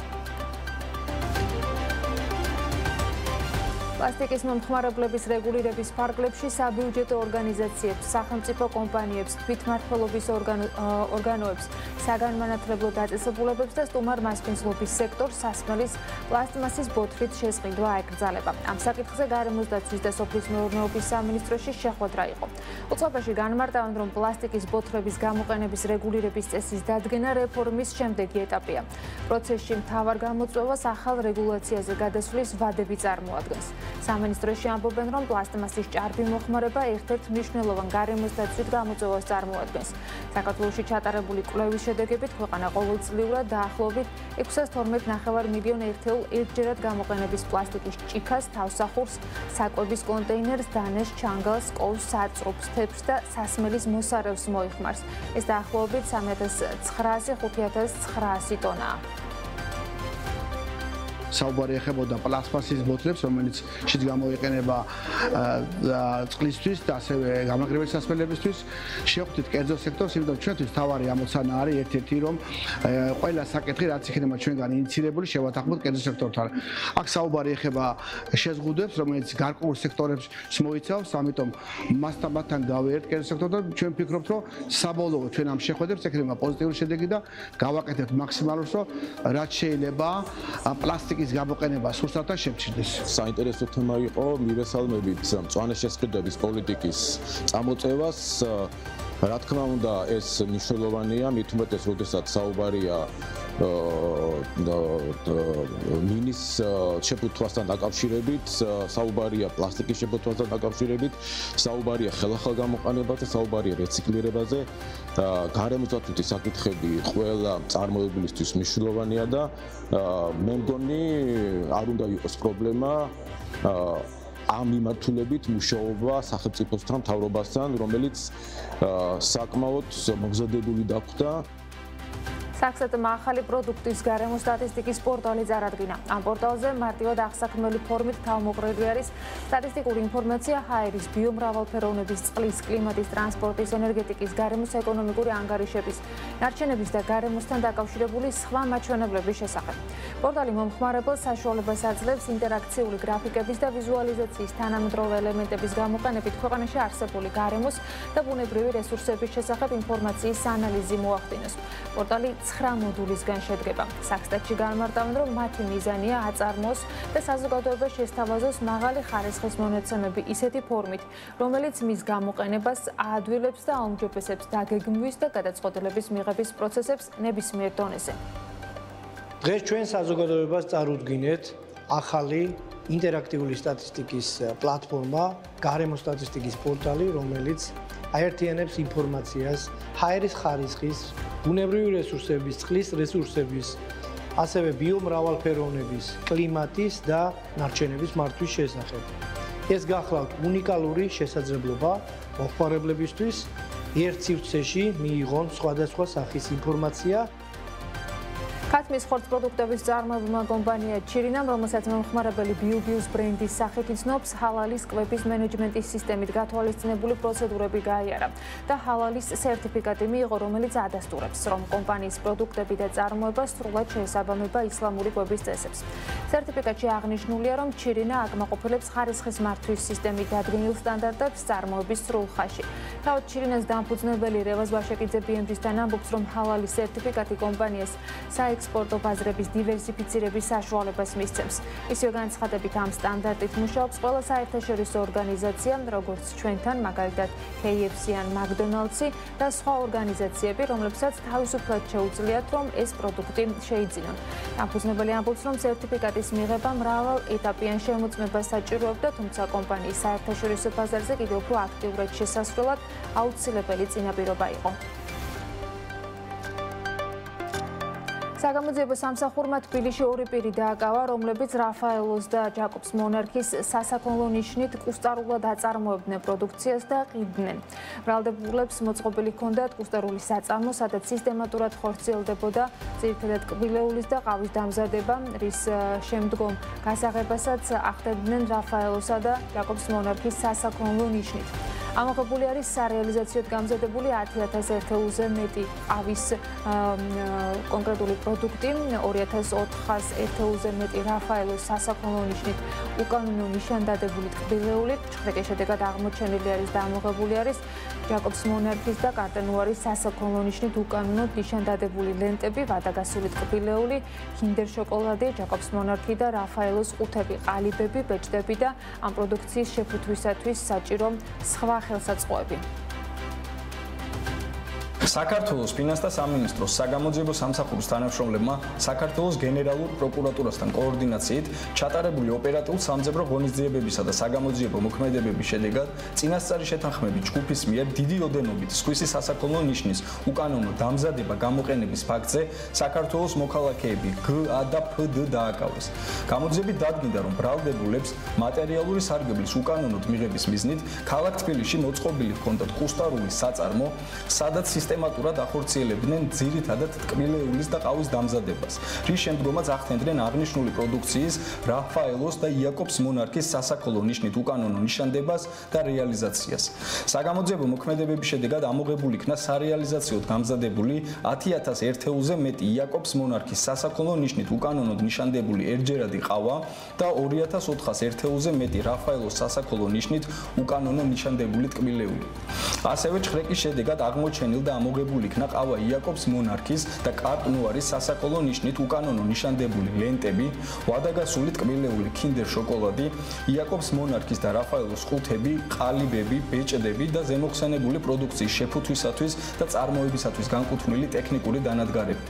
პლასტიკის მომხმარებლების რეგულირების ფარგლებში საბიუჯეტო ორგანიზაციებს, სახელმწიფო კომპანიებს, თვითმმართველობის ორგანოებს, საგანმანათლებლო დაწესებულებებს და სტუმარ მასპინძლობის სექტორს სასმელის პლასტმასის ბოთლით შეზღუდვა აეკრძალება. ამ საკითხზე გარემოს დაცვის და სოფლის მეურნეობის სამინისტროში შეხვედრა იყო. უწყებაში განმარტავენ, რომ პლასტიკის ბოთლების გამოყენების რეგულირების წესის დადგენა რეფორმის შემდეგი ეტაპია. პროცესში მთავარ გამოწვევას ახალ რეგულაციაზე გადასვლის ვადები წარმოადგენს. სამინისტროში ამბობენ, რომ პლასტმასის ჭარბი მოხმარება ერთ-ერთ მნიშვნელოვან გარემოს დაცვით გამოწვევას წარმოადგენს. საქართველოში ჩატარებული კვლევის შედეგებით ქვეყანა ყოველწლიურად დაახლოებით 612.9 მილიონი ერთჯერად გამოყენების პლასტიკის ჭიქას, თავსახურს, საკვების კონტეინერს, დანეს, ჩანგალს, კოვს, საწრუფს, თეფს და სასმელის მოსარევს მოიხმარს. ეს დაახლოებით 3900-5900 ტონაა. საუბარი ეხებოდა პლასტმასის ბოთლებს, რომელიც შიც გამოიყენება წყლისთვის და ასევე გამაგრებელი სასმელებისთვის. შევხვდით კერძო სექტორს, იმიტომ ჩვენთვის თავარი ამოცანა არის ერთ-ერთი, რომ ყველა საკითხი, რაც იქნება ჩვენგან ინიცირებული, შევათანხმოთ კერძო სექტორთან. აქ საუბარი ეხება შეზღუდვებს, რომელიც გარკვეულ სექტორებს მოიცავს, ამიტომ მასთან გავიერთთ კერძო სექტორთან. ჩვენ ვფიქრობთ, რომ საბოლოოდ ჩვენ ამ შეხვედრებს ექნება პოზიტიური შედეგი და გავაკეთებთ მაქსიმალურს, რომ რაც შეიძლება პლასტიკის გამოყენება სურსათთან შემჩნდეს. საინტერესო თემა იყო მივესალმებით მწვანე შესყიდვების პოლიტიკის წამოწევას. რა თქმა უნდა, ეს მნიშვნელოვანია, მით უმეტეს, როდესაც საუბარია მინის შეფუთვასთან დაკავშირებით, საუბარია პლასტიკის შეფუთვასთან დაკავშირებით, საუბარია ხელახალ გამოყენებაზე, საუბარია რეციკლირებაზე. გარემოსდაცვითი საკითხები ყველა წარმოებულისთვის მნიშვნელოვანია და მე მგონი არ უნდა იყოს პრობლემა ამ მიმართულებით მუშაობა სახელმწიფოსთან, მთავრობასთან, რომელიც საკმაოდ მოგზადებული დახვდა. საქსეთმა ახალი პროდუქტის გარემო სტატისტიკის პორტალი წარადგინა. ამ პორტალზე მარტივად აღსაქმნელი ფორმით თავმოყრილი არის სტატისტიკური ინფორმაცია ჰაერის, ბიომრავალფეროვნების, წყლის, კლიმატის, ტრანსპორტის, ენერგეტიკის, გარემოს ეკონომიკური ანგარიშების, ნარჩენების და გარემოსთან დაკავშირებული სხვა მაჩვენებლების შესახებ. პორტალი მომხმარებელს საშუალებას აძლევს ინტერაქციული გრაფიკების და ვიზუალიზაციის თანამედროვე ელემენტების გამოყენებით ქვეყანაში არსებული გარემოს და ბუნებრივი რესურსების შესახებ ინფორმაციის ანალიზი მოახდინოს. პორტალი 9 მოდულისგან შედგება. საქსტატში განმარტავენ, რომ მათი მიზანია აწარმოოს და საზოგადოებას შესთავაზოს მაღალი ხარისხის მონაცემები ისეთი ფორმით, რომელიც მის გამოყენებას აადვილებს და აუმჯობესებს დაგეგმვის და გადაწყვეტილების მიღების პროცესებს ნებისმიერ დონეზე. დღეს ჩვენ საზოგადოებას წარუდგინეთ ახალი ინტერაქტიული სტატისტიკის პლატფორმა, გარემო სტატისტიკის პორტალი, რომელიც აერთიანებს ინფორმაციას ჰაერის ხარისხის, ბუნებრივი რესურსების, წყლის რესურსების, ასევე ბიომრავალფეროვნების, კლიმატის და ნარჩენების მართვის შესახებ. ეს გახლავთ უნიკალური შესაძლებლობა მომხმარებლებისთვის ერთ სივრცეში მიიღონ სხვადასხვა სახის ინფორმაცია. ქათმის ხორცპროდუქტების წარმოებმა კომპანია ჩირინამ, რომელსაც მომხმარებელი ბიუბიუს ბრენდის სახით იცნობს, ჰალალის კვების მენეჯმენტის სისტემით გათვალისწინებული პროცედურები გაიარა და ჰალალის სერტიფიკატი მიიღო, რომელიც ადასტურებს, რომ კომპანიის პროდუქტები და წარმოება სრულად შეესაბამება ისლამური კვების წესებს. სერტიფიკატში აღნიშნულია, რომ ჩირინა აკმაყოფილებს ხარისხის მართვის სისტემით დადგენილ სტანდარტებს წარმოების სრულ ხაზში. თავად ჩირინას დამფუძნებელი რევაზ ბაშაკიძე BMG-დან ამბობს, რომ ჰალალის სერტიფიკატი კომპანიას საექსპორტო ბაზრების დივერსიფიცირების საშუალებას მისცემს. ისევე განცხადებით, ამ სტანდარტით მუშაობს ყველა საერთაშორისო ორგანიზაცია, როგორც ჩვენთან, მაგალითად KFC ან McDonald's-ი და სხვა ორგანიზაციები, რომლებსაც თავისუფლად შეუძლიათ, რომ ეს პროდუქტი შეიძინონ. დამფუძნებელი ამბობს, რომ სერტიფიკატის მიღება მრავალ ეტაპიან შემოწმებას საჭიროებდა, თუმცა კომპანიის საერთაშორისო ბაზარზე კიდევ უფრო აქტიურად შესასვლელად აუცილებელი წინაპირობა იყო. საგამოძიებო სამსახურმა თბილისში ორი პირი დააკავა, რომლებიც რაფაელოს და ჯაკობს მონარქის სასაქონლო ნიშნით კუსტარულად აწარმოებდნენ პროდუქციას და ყიდდნენ. ბრალდებულებს მოწყობილი ჰქონდათ კუსტარული საწარმო, სადაც სისტემატურად ხორციელდებოდა ძირითადად კბილეულის და ყავის დამზადება, რის შემდგომ გასაღებასაც ახდენდნენ რაფაელოსა და ჯაკობს მონარქის სასაქონლო ნიშნით. ამოღებული არის სარეალიზაციოდ გამზადებული 10,000 ერთეულზე მეტი ყავის კონკრეტული პროდუქტი, 2,400 ერთეულზე მეტი რაფაელოს სასაქონლო ნიშნით უკანონო ნიშანდადებული ტკბილეული, ჩხრეკის შედეგად აღმოჩენილი არის და ამოღებული არის ჯაკობს მონარქის და კარტენუარის სასაქონლო ნიშნით უკანონო ნიშანდადებული ლენტები, ვადაგასული ტკბილეული, კინდერ შოკოლადი, ჯაკობს მონარქი და რაფაელოს ყუთები, ყალიბები, ბეჭდები და ამ პროდუქციის შეფუთვისათვის საჭირო სხვა ხელსაწყოები. საქართველოს ფინანსთა სამინისტროს საგამოძიებო სამსახურის თანამშრომლებმა საქართველოს გენერალურ პროკურატურასთან კოორდინაციით ჩატარებული ოპერატიულ სამძებრო ღონისძიებებისა და საგამოძიებო მოქმედებების შედეგად წინასწარი შეთანხმებით ჯგუფის მიერ დიდი ოდენობით სხვისი სასაქონლო ნიშნის უკანონო დამზადება გამოყენების ფაქტზე საქართველოს მოქალაქეები გ.ა. და ფ.დ. დააკავეს. გამოძიებით დადგინდა, რომ ბრალდებულებს მატერიალური სარგებლის უკანონოდ მიღების მიზნით ქალაქ თბილისში მოწყობილი ჰქონდათ კუსტარული საწარმო, სადაც სისტემატურად ახორციელებდნენ ძირითადად ტკბილეულის და ყავის დამზადებას, რის შემდგომაც ახდენდნენ აღნიშნული პროდუქციის რაფაელოს და იაკობს მონარქის სასაქონლო ნიშნით უკანონო ნიშანდებას და რეალიზაციას. საგამოძიებო მოქმედებების შედეგად ამოღებული იქნა სარეალიზაციოდ გამზადებული 10,000 ერთეულზე მეტი იაკობს მონარქის სასაქონლო ნიშნით უკანონოდ ნიშანდებული ერთჯერადი ყავა და 2,400 ერთეულზე მეტი რაფაელოს სასაქონლო ნიშნით უკანონო ნიშანდებული ტკბილეული. ასევე ჩხრეკის შედეგად აღმოჩენილ და ამოღებული იქნა ყავა იაკობს მონარქის და კარტნუარის სასაქონლო ნიშნით უკანონო ნიშანდებული ლენტები, ვადაგასული ტკბილეული კინდერ შოკოლადი, იაკობს მონარქის და რაფაელოს ყუთები, ყალიბები, ბეჭდები და ზემოხსენებული პროდუქციის შეფუთვისათვის და წარმოებისათვის განკუთვნილი ტექნიკური დანადგარები.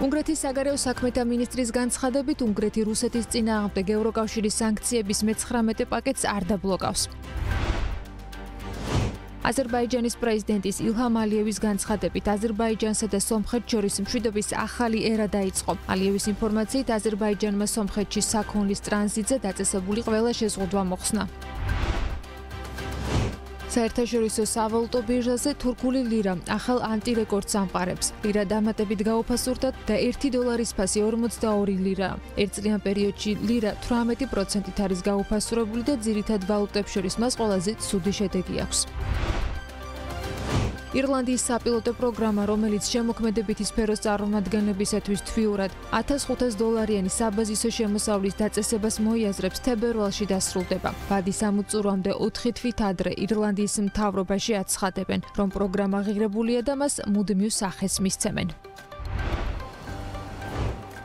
უნგრეთის საგარეო საქმეთა მინისტრის განცხადებით, უნგრეთი რუსეთის წინააღმდეგ ევროკავშირის სანქციების მე-19 პაკეტს არ დაბლოკავს. აზერბაიჯანის პრეზიდენტის ილჰამ ალიევის განცხადებით, აზერბაიჯანსა და სომხეთს შორის მშვიდობის ახალი ერა დაიწყო. ალიევის ინფორმაციით, აზერბაიჯანმა სომხეთში საქონლის ტრანზიტზე დაწესებული ყველა შეზღუდვა მოხსნა. საერთაშორისო სავალუტო ბირჟაზე თურქული ლირა ახალ ანტირეკორდს ამყარებს. ლირა დამატებით გაუფასურდა და $1 ფასი 42 ლირა. ერთწლიან პერიოდში ლირა 18%-ით არის გაუფასურებული და ძირითად ვალუტებს შორის მას ყველაზე ცუდი შედეგი აქვს. ირლანდიის საპილოტო პროგრამა, რომელიც შემოქმედებითი სფეროს წარმომადგენლებისათვის თვიურად $1,500 საბაზისო შემოსავლის დაწესებას მოიაზრებს, თებერვალში დასრულდება. ვადის ამოწურვამდე 4 თვით ადრე ირლანდიის მთავრობაში აცხადებენ, რომ პროგრამა ღირებულია და მას მუდმივ სახეს მისცემენ.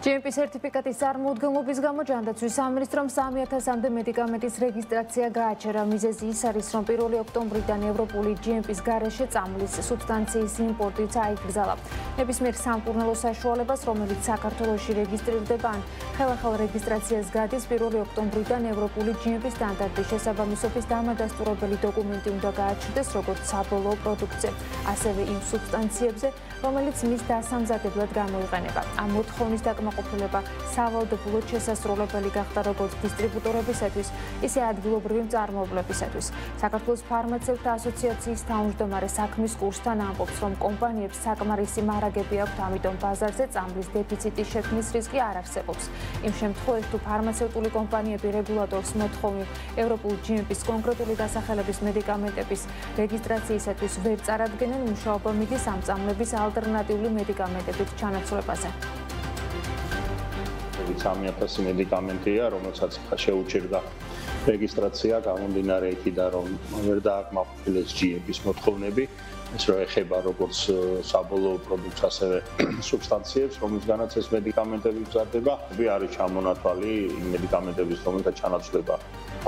GMP სერტიფიკატის წარმოუდგენლობის გამო ჯანდაცვის სამინისტრომ 3,000-მდე მედიკამენტის რეგისტრაცია გააჩერა. მიზეზი ის არის, რომ 1 ოქტომბრიდან ევროპული GMP-ის გარეშე წამლის სუბსტანციის იმპორტიც აიკრძალა. ნებისმიერ სამკურნალო საშუალებას, რომელიც საქართველოში რეგისტრირდება ან ხელახალ რეგისტრაციას გადის, 1 ოქტომბრიდან ევროპული GMP სტანდარტის შესაბამისობის დამადასტურებელი დოკუმენტი უნდა გააჩნდეს როგორც საბოლოო პროდუქტზე, ასევე იმ სუბსტანციებზე, რომელიც მის დასამზადებლად გამოიყენება. ამ მოთხოვნის ყოფილება სავალდებულოდ შესასრულებელი გახდა როგორც დისტრიბუტორებისათვის, ისე ადგილობრივი მწარმოებლებისათვის. საქართველოს ფარმაცევტთა ასოციაციის თავმჯდომარე საქმის კურსთან ამბობს, რომ კომპანიებს საკმარისი მარაგები აქვთ, ამიტომ ბაზარზე წამლის დეფიციტის შექმნის რისკი არ არსებობს. იმ შემთხვევაში, თუ ფარმაცევტული კომპანიები რეგულატორს მოთხოვნილ ევროპულ GMP-ის კონკრეტული დასახელების მედიკამენტების რეგისტრაციისათვის ვერ წარადგენენ, მუშაობა მიდის ამ წამლების ალტერნატიული მედიკამენტებით ჩანაცვლებაზე. 3,000 მედიკამენტია, რომელსაც შეუჭირდა რეგისტრაცია გამომდინარე იქიდან, რომ ვერ დააკმაყოფილეს GMP-ის მოთხოვნები, ეს რო ეხება როგორც საბოლოო პროდუქტს, ასევე სუბსტანციებს, რომლისგანაც ეს მედიკამენტები მზადდება, არის ჩამონათვალი იმ მედიკამენტების, რომელთა ჩანაცვლება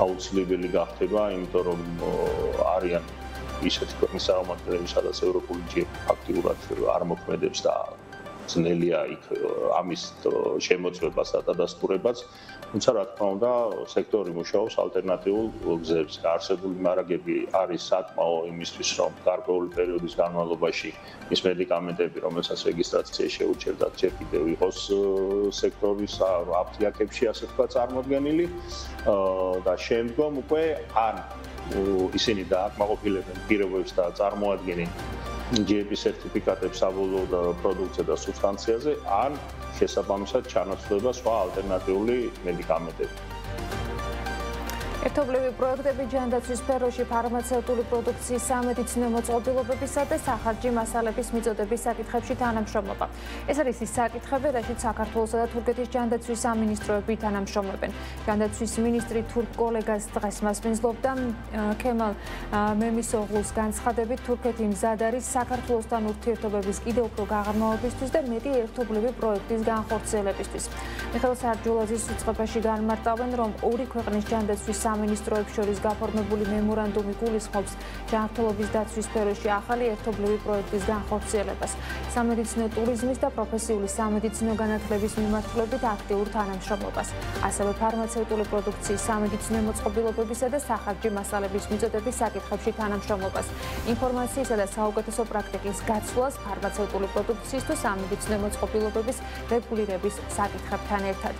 აუცილებელი გახდება, იმიტომ რომ არიან ისეთი ქვეყნის წარმომადგენლები, სადაც ევროპული GMP ფაქტიურად არ მოქმედებს და ძნელია იქ ამის შემოწმებას და დადასტურებას, თუმცა რა თქმა უნდა, სექტორი მუშაობს ალტერნატიულ გზებზე. არსებული მარაგები არის საკმაო იმისთვის, რომ გარკვეული პერიოდის განმავლობაში ის მედიკამენტები, რომელსაც რეგისტრაცია შეუჭირდათ, ჯერ კიდევ იყოს სექტორის აფთიაქებში, ასე ვთქვათ, წარმოდგენილი და შემდგომ უკვე ან ისინი დააკმაყოფილებენ პირობებს და წარმოადგენენ GMP სერტიფიკატებს საბოლოო პროდუქტზე და სუბსტანციაზე, ან შესაბამისად ჩანაცვლება სხვა ალტერნატიული მედიკამენტები. ერთობლივი პროექტები ჯანდაცვის სფეროში ფარმაცევტული პროდუქციის სამედიცინო მოწყობილობებისა და სახარჯი მასალების მიწოდების საკითხებში თანამშრომლობა. ეს არის ის საკითხები, რაშიც საქართველოსა და თურქეთის ჯანდაცვის სამინისტროები თანამშრომლობენ. ჯანდაცვის მინისტრი თურქ კოლეგას დღეს მასპინძლობდა ქემალ მემისოღლუს განცხადებით, თურქეთი მზად არის საქართველოსთან ურთიერთობების კიდევ უფრო გაღრმავებისთვის და მეტი ერთობლივი პროექტის განხორციელებისთვის. მიხეილ სარჯულაძის უწყებაში განმარტავენ, რომ ორი ქვეყნის ჯანდაცვის სამინისტროებს შორის გაფორმებული მემორანდუმი გულისხმობს ჯანმრთელობის დაცვის სფეროში ახალი ერთობლივი პროექტის განხორციელებას, სამედიცინო ტურიზმის და პროფესიული სამედიცინო განათლების მიმართულებით აქტიურ თანამშრომლობას, ასევე ფარმაცევტული პროდუქციის სამედიცინო მოწყობილობებისა და სახარჯი მასალების მიწოდების საკითხებში თანამშრომლობას, ინფორმაციისა და საუკეთესო პრაქტიკის გაცვლას ფარმაცევტული პროდუქციის თუ სამედიცინო მოწყობილობების რეგულირების საკითხებთან ერთად.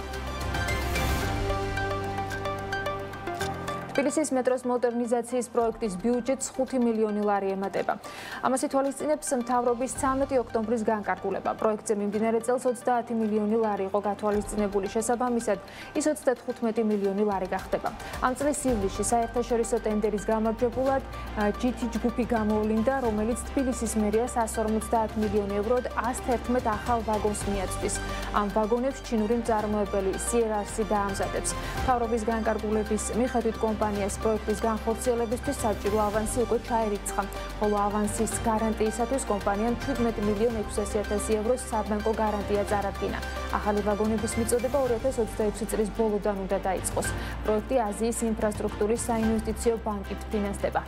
თბილისის მეტროს მოდერნიზაციის პროექტის ბიუჯეტს 5 მილიონი ლარი ემატება. ამას ითვალისწინებს მთავრობის 13 ოქტომბრის განკარგულება. პროექტზე მიმდინარე წელს 30 მილიონი ლარი იყო გათვალისწინებული, შესაბამისად ის 35 მილიონი ლარი გახდება. ამ წლის ივლისში საერთაშორისო ტენდერის გამარჯვებულად GT ჯგუფი გამოვლინდა, რომელიც თბილისის მერიას 150 მილიონი ევროდ 111 ახალ ვაგონს მიაწვდის. ამ ვაგონებს ჩინური მწარმოებელი CRRC დაამზადებს. მთავრობის განკარგულების მიხედვით კომპანიას პროექტის განხორციელებისთვის საჭირო ავანსი უკვე ჩაერიცხა, ხოლო ავანსის გარანტიისათვის კომპანიამ 17 მილიონ 600.000 ევროს საბანკო გარანტია წარადგინა. ახალი ვაგონების მიწოდება 2026 წლის ბოლოდან უნდა დაიწყოს. პროექტი აზიის ინფრასტრუქტურის საინვესტიციო ბანკით ფინანსდება.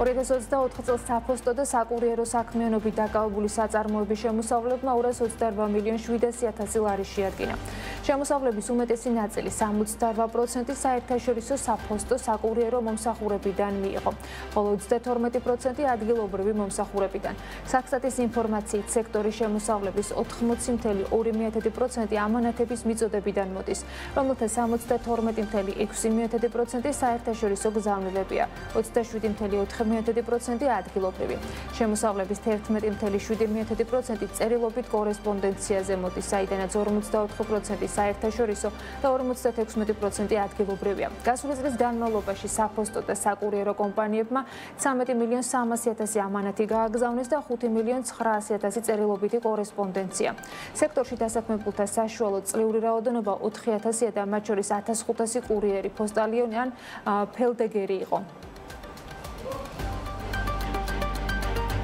2024 წელს საფოსტო და საკურიერო საქმიანობით დაკავებული საწარმოების შემოსავლებმა 228 მილიონ 700.000 ლარი შეადგინა. შემოსავლების უმეტესი ნაწილი 68% საერთაშორისო საფოსტო საკურიერო მომსახურებიდან მიიღო, ხოლო 32% ადგილობრივი მომსახურებიდან. საქსტატის ინფორმაციით სექტორის შემოსავლების 80.2% ამანათების მიწოდებიდან მოდის, რომელთა 72.6% საერთაშორისო გზავნილებია, 27.4% ადგილობრივი. შემოსავლების 11.7% წერილობით კორესპონდენციაზე მოდის, საიდანაც 44% საერთაშორისო და 56% ადგილობრივია. გასული წლის განმავლობაში საფოსტო და საკურიერო კომპანიებმა 13 მილიონ 300.000 ამანათი გააგზავნეს და 5 მილიონ 900.000 წერილობითი კორესპონდენცია. სექტორში დასაქმებულთა საშუალო წლიური რაოდენობა 4.000 და მათ შორის 1,500 კურიერი, პოსტალიონი ან ფელდეგერი იყო.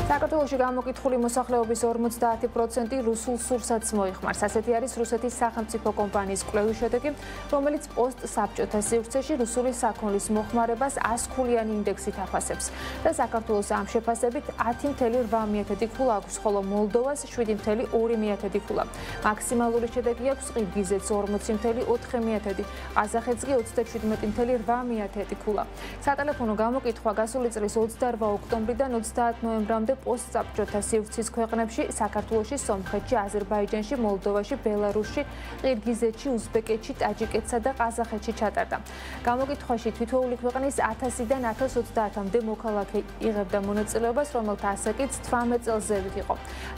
საქართველოში გამოკითხული მოსახლეობის 50% რუსულ სურსათს მოიხმარს. ასეთი არის რუსეთის სახელმწიფო კომპანიის კვლევის შედეგი, რომელიც პოსტსაბჭოთა სივრცეში რუსული საქონლის მოხმარებას 100-ქულიანი ინდექსით აფასებს. და საქართველოს ამ შეფასებით 10.8 ქულა აქვს, ხოლო მოლდოვას 7.2 ქულა. მაქსიმალური შედეგი აქვს ყირგიზეთს 40.4, ყაზახეთს კი 37.8 ქულა. სატელეფონო გამოკითხვა გასული წლის 28 ოქტომბრიდან 30 ნოემბრამდე პოსტსაბჭოთა სივრცის ქვეყნებში, საქართველოში, სომხეთში, აზერბაიჯანში, მოლდოვაში, ბელარუსში, ყირგიზეთში, უზბეკეთში, ტაჯიკეთსა და ყაზახეთში ჩატარდა. გამოკითხვაში თითოეული ქვეყნის 1000-დან 1030-მდე მოქალაქე იღებდა მონაწილეობას, რომელთა ასაკიც 18 წელს ზევით იყო.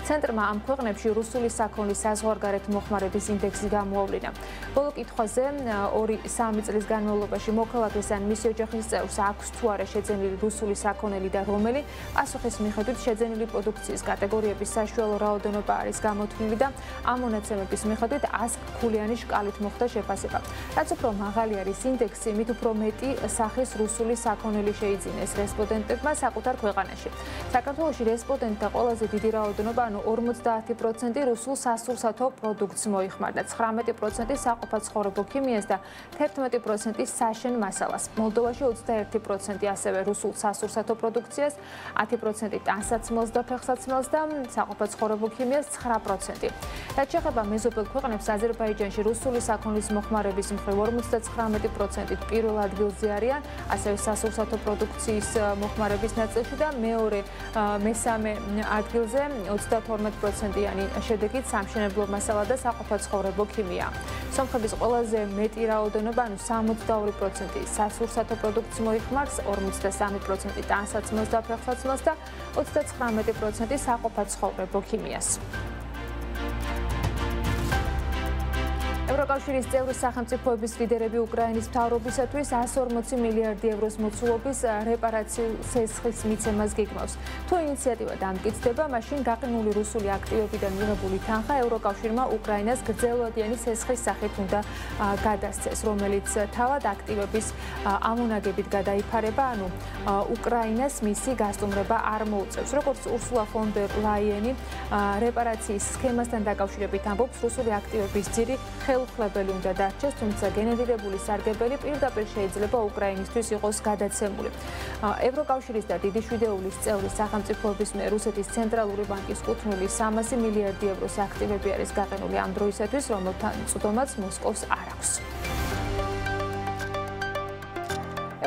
ცენტრმა ამ ქვეყნებში რუსული საქონლის საზღვარგარეთ მოხმარების ინდექსი გამოავლინა. ბოლო კითხვაზე 2-3 წლის განმავლობაში მოქალაქეს ან მისი ოჯახის წევრს აქვს თუ არა შეძენილი რუსული საქონელი და რომელი, პასუხის მიხედვით შეძენილი პროდუქციის კატეგორიების საშუალო რაოდენობა არის გამოთვლილი და ამ მონაცემების მიხედვით 100 ქულიანი შკალით მოხდა შეფასება. რაც უფრო მაღალი არის ინდექსი, მით უფრო მეტი სახის რუსული საქონელი შეიძინეს რესპონდენტებმა საკუთარ ქვეყანაში. საქართველოში რესპონდენტთა ყველაზე დიდი რაოდენობა, ანუ 50% რუსულ სასურსათო პროდუქტს მოიხმარდა, 19% საყოფაცხოვრებო ქიმიას და 11% საშენ მასალას. მოლდოვაში 21% ასევე რუსულ სასურსათო პროდუქციას, 10% ტანსაცმელს და ფეხსაცმელს და საყოფაცხოვრებო ქიმიას 9%. რაც შეეხება მეზობელ ქვეყნებს, აზერბაიჯანში რუსული საქონლის მოხმარების მხრივ 59%-ით პირველ ადგილზე არიან, ასევე სასურსათო პროდუქციის მოხმარების ნაწილში და მესამე ადგილზე 32%-იანი შედეგით სამშენებლო მასალა და საყოფაცხოვრებო ქიმია. სომხების ყველაზე მეტი რაოდენობა, ანუ 62% სასურსათო პროდუქტს მოიხმარს, 53% ტანსაცმელს და ფეხსაცმელს და 39% საყოფაცხოვრებო ქიმიას. ევროკავშირის წევრი სახელმწიფოების ლიდერები უკრაინის მთავრობისათვის 140 მილიარდი ევროს მოცულობის რეპარაციულ სესხის მიცემას გეგმავს. თუ ინიციატივა დამტკიცდება, მაშინ გაყინული რუსული აქტივებიდან მიღებული თანხა ევროკავშირმა უკრაინას გრძელვადიანი სესხის სახით უნდა გადასცეს, რომელიც თავად აქტივების ამონაგებით გადაიფარება, ანუ უკრაინას მისი გასტუმრება არ მოუწევს. როგორც ურსულა ფონ დერ ლაიენი რეპარაციის სქემასთან დაკავშირებით ამბობს, რუსული აქტივების ძირი ხელუხლებელი უნდა დარჩეს, თუმცა გენერირებული სარგებელი პირდაპირ შეიძლება უკრაინისთვის იყოს გადაცემული. ევროკავშირის და დიდი შვიდეულის წევრი სახელმწიფოების მიერ რუსეთის ცენტრალური ბანკის კუთვნილი 300 მილიარდი ევროს აქტივები არის გაყინული ამ დროისათვის, რომელთა წვდომაც მოსკოვს არ აქვს.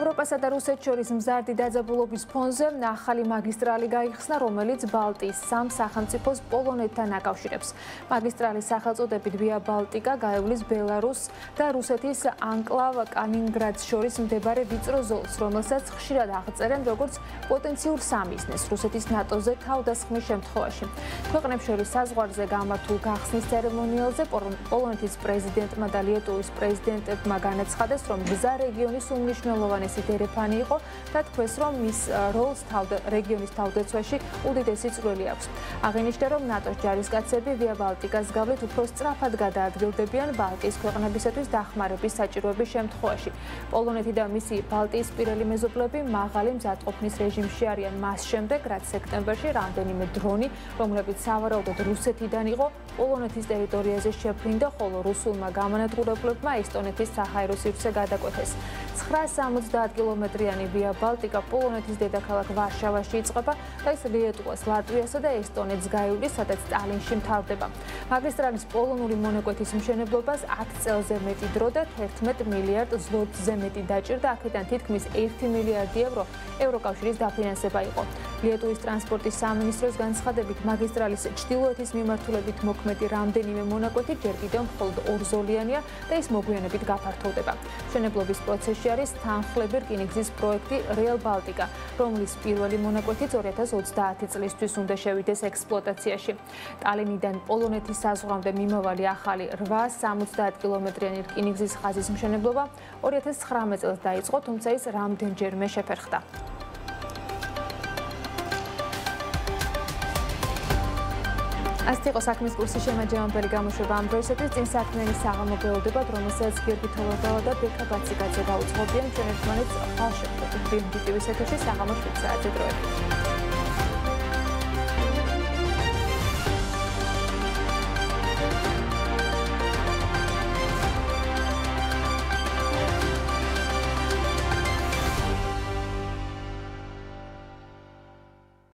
ევროპასა და რუსეთს შორის მზარდი დაძაბულობის ფონზე ახალი მაგისტრალი გაიხსნა, რომელიც ბალტიის სამ სახელმწიფოს პოლონეთთან აკავშირებს. მაგისტრალის სახელწოდებით Via Baltica გაივლის ბელარუსს და რუსეთის ანკლავ კალინინგრადს შორის მდებარე ვიწრო ზოლს, რომელსაც ხშირად აღწერენ როგორც პოტენციურ სამიზნეს რუსეთის ნატოზე თავდასხმის შემთხვევაში. ქვეყნებს შორის საზღვარზე გამართულ გახსნის ცერემონიალზე პოლონეთის პრეზიდენტმა და ლიეტუვის პრეზიდენტებმა განაცხადეს, რომ გზა რეგიონის უმნიშვნელოვანესი დერეფანი იყო და თქვეს, რომ მის როლს რეგიონის თავდაცვაში უდიდესი წვლილი აქვს. აღინიშნა, რომ ნატოს ჯარისკაცები Via Baltica-ს გავლით უფრო სწრაფად გადაადგილდებიან ბალტიის ქვეყნებისათვის დახმარების საჭიროების შემთხვევაში. პოლონეთი და მისი ბალტიისპირელი მეზობლები მაღალი მზადყოფნის რეჟიმში არიან მას შემდეგ, რაც სექტემბერში რამდენიმე დრონი, რომლებიც სავარაუდოდ რუსეთიდან იყო, პოლონეთის ტერიტორიაზე შეფრინდა, ხოლო რუსულმა გამანადგურებლებმა ესტონეთის საჰაერო სივრცე გადაკვეთეს. 970 კილომეტრიანი Via Baltica პოლონეთის დედაქალაქ ვარშავაში იწყება და ის ლიეტუვას, ლატვიასა და ესტონეთს გაივლის, სადაც ტალინში მთავრდება. მაგისტრალის პოლონური მონაკვეთის მშენებლობას 10 წელზე მეტი დრო და 11 მილიარდ ზლოტზე მეტი დაჭირდა, აქედან თითქმის 1 მილიარდი евро ევროკავშირის დაფინანსება იყო. ლიეტუვის ტრანსპორტის სამინისტროს განცხადებით, მაგისტრალის ჩრდილოეთის მიმართულებით მოქმედი რამდენიმე მონაკვეთი ჯერ კიდევ მხოლოდ ორზოლიანია და ის მოგვიანებით გაფართოვდება. მშენებლობის პროცესში არის თანხლები რკინიგზის პროექტი Rail Baltica, რომლის პირველი მონაკვეთიც 2030 წლისთვის უნდა შევიდეს ექსპლუატაციაში. ტალინიდან პოლონეთის საზღვრამდე მიმავალი ახალი 870 კილომეტრიანი რკინიგზის ხაზის მშენებლობა 2019 წელს დაიწყო, თუმცა ის რამდენჯერმე შეფერხდა. ასეთი იყო საქმის კურსის შემაჯამებელი გამოშვება ამ დროისათვის. წინ საქმიანი საღამო გეოვდებათ, რომელსაც გიორგი თოლადავა და ბექა ბაციკაძე გაუძღობიან. ჩვენ ერთმანეთს ხალხში ვიდეო ტივის ეთერში საღამო 7 საათზე დროებით.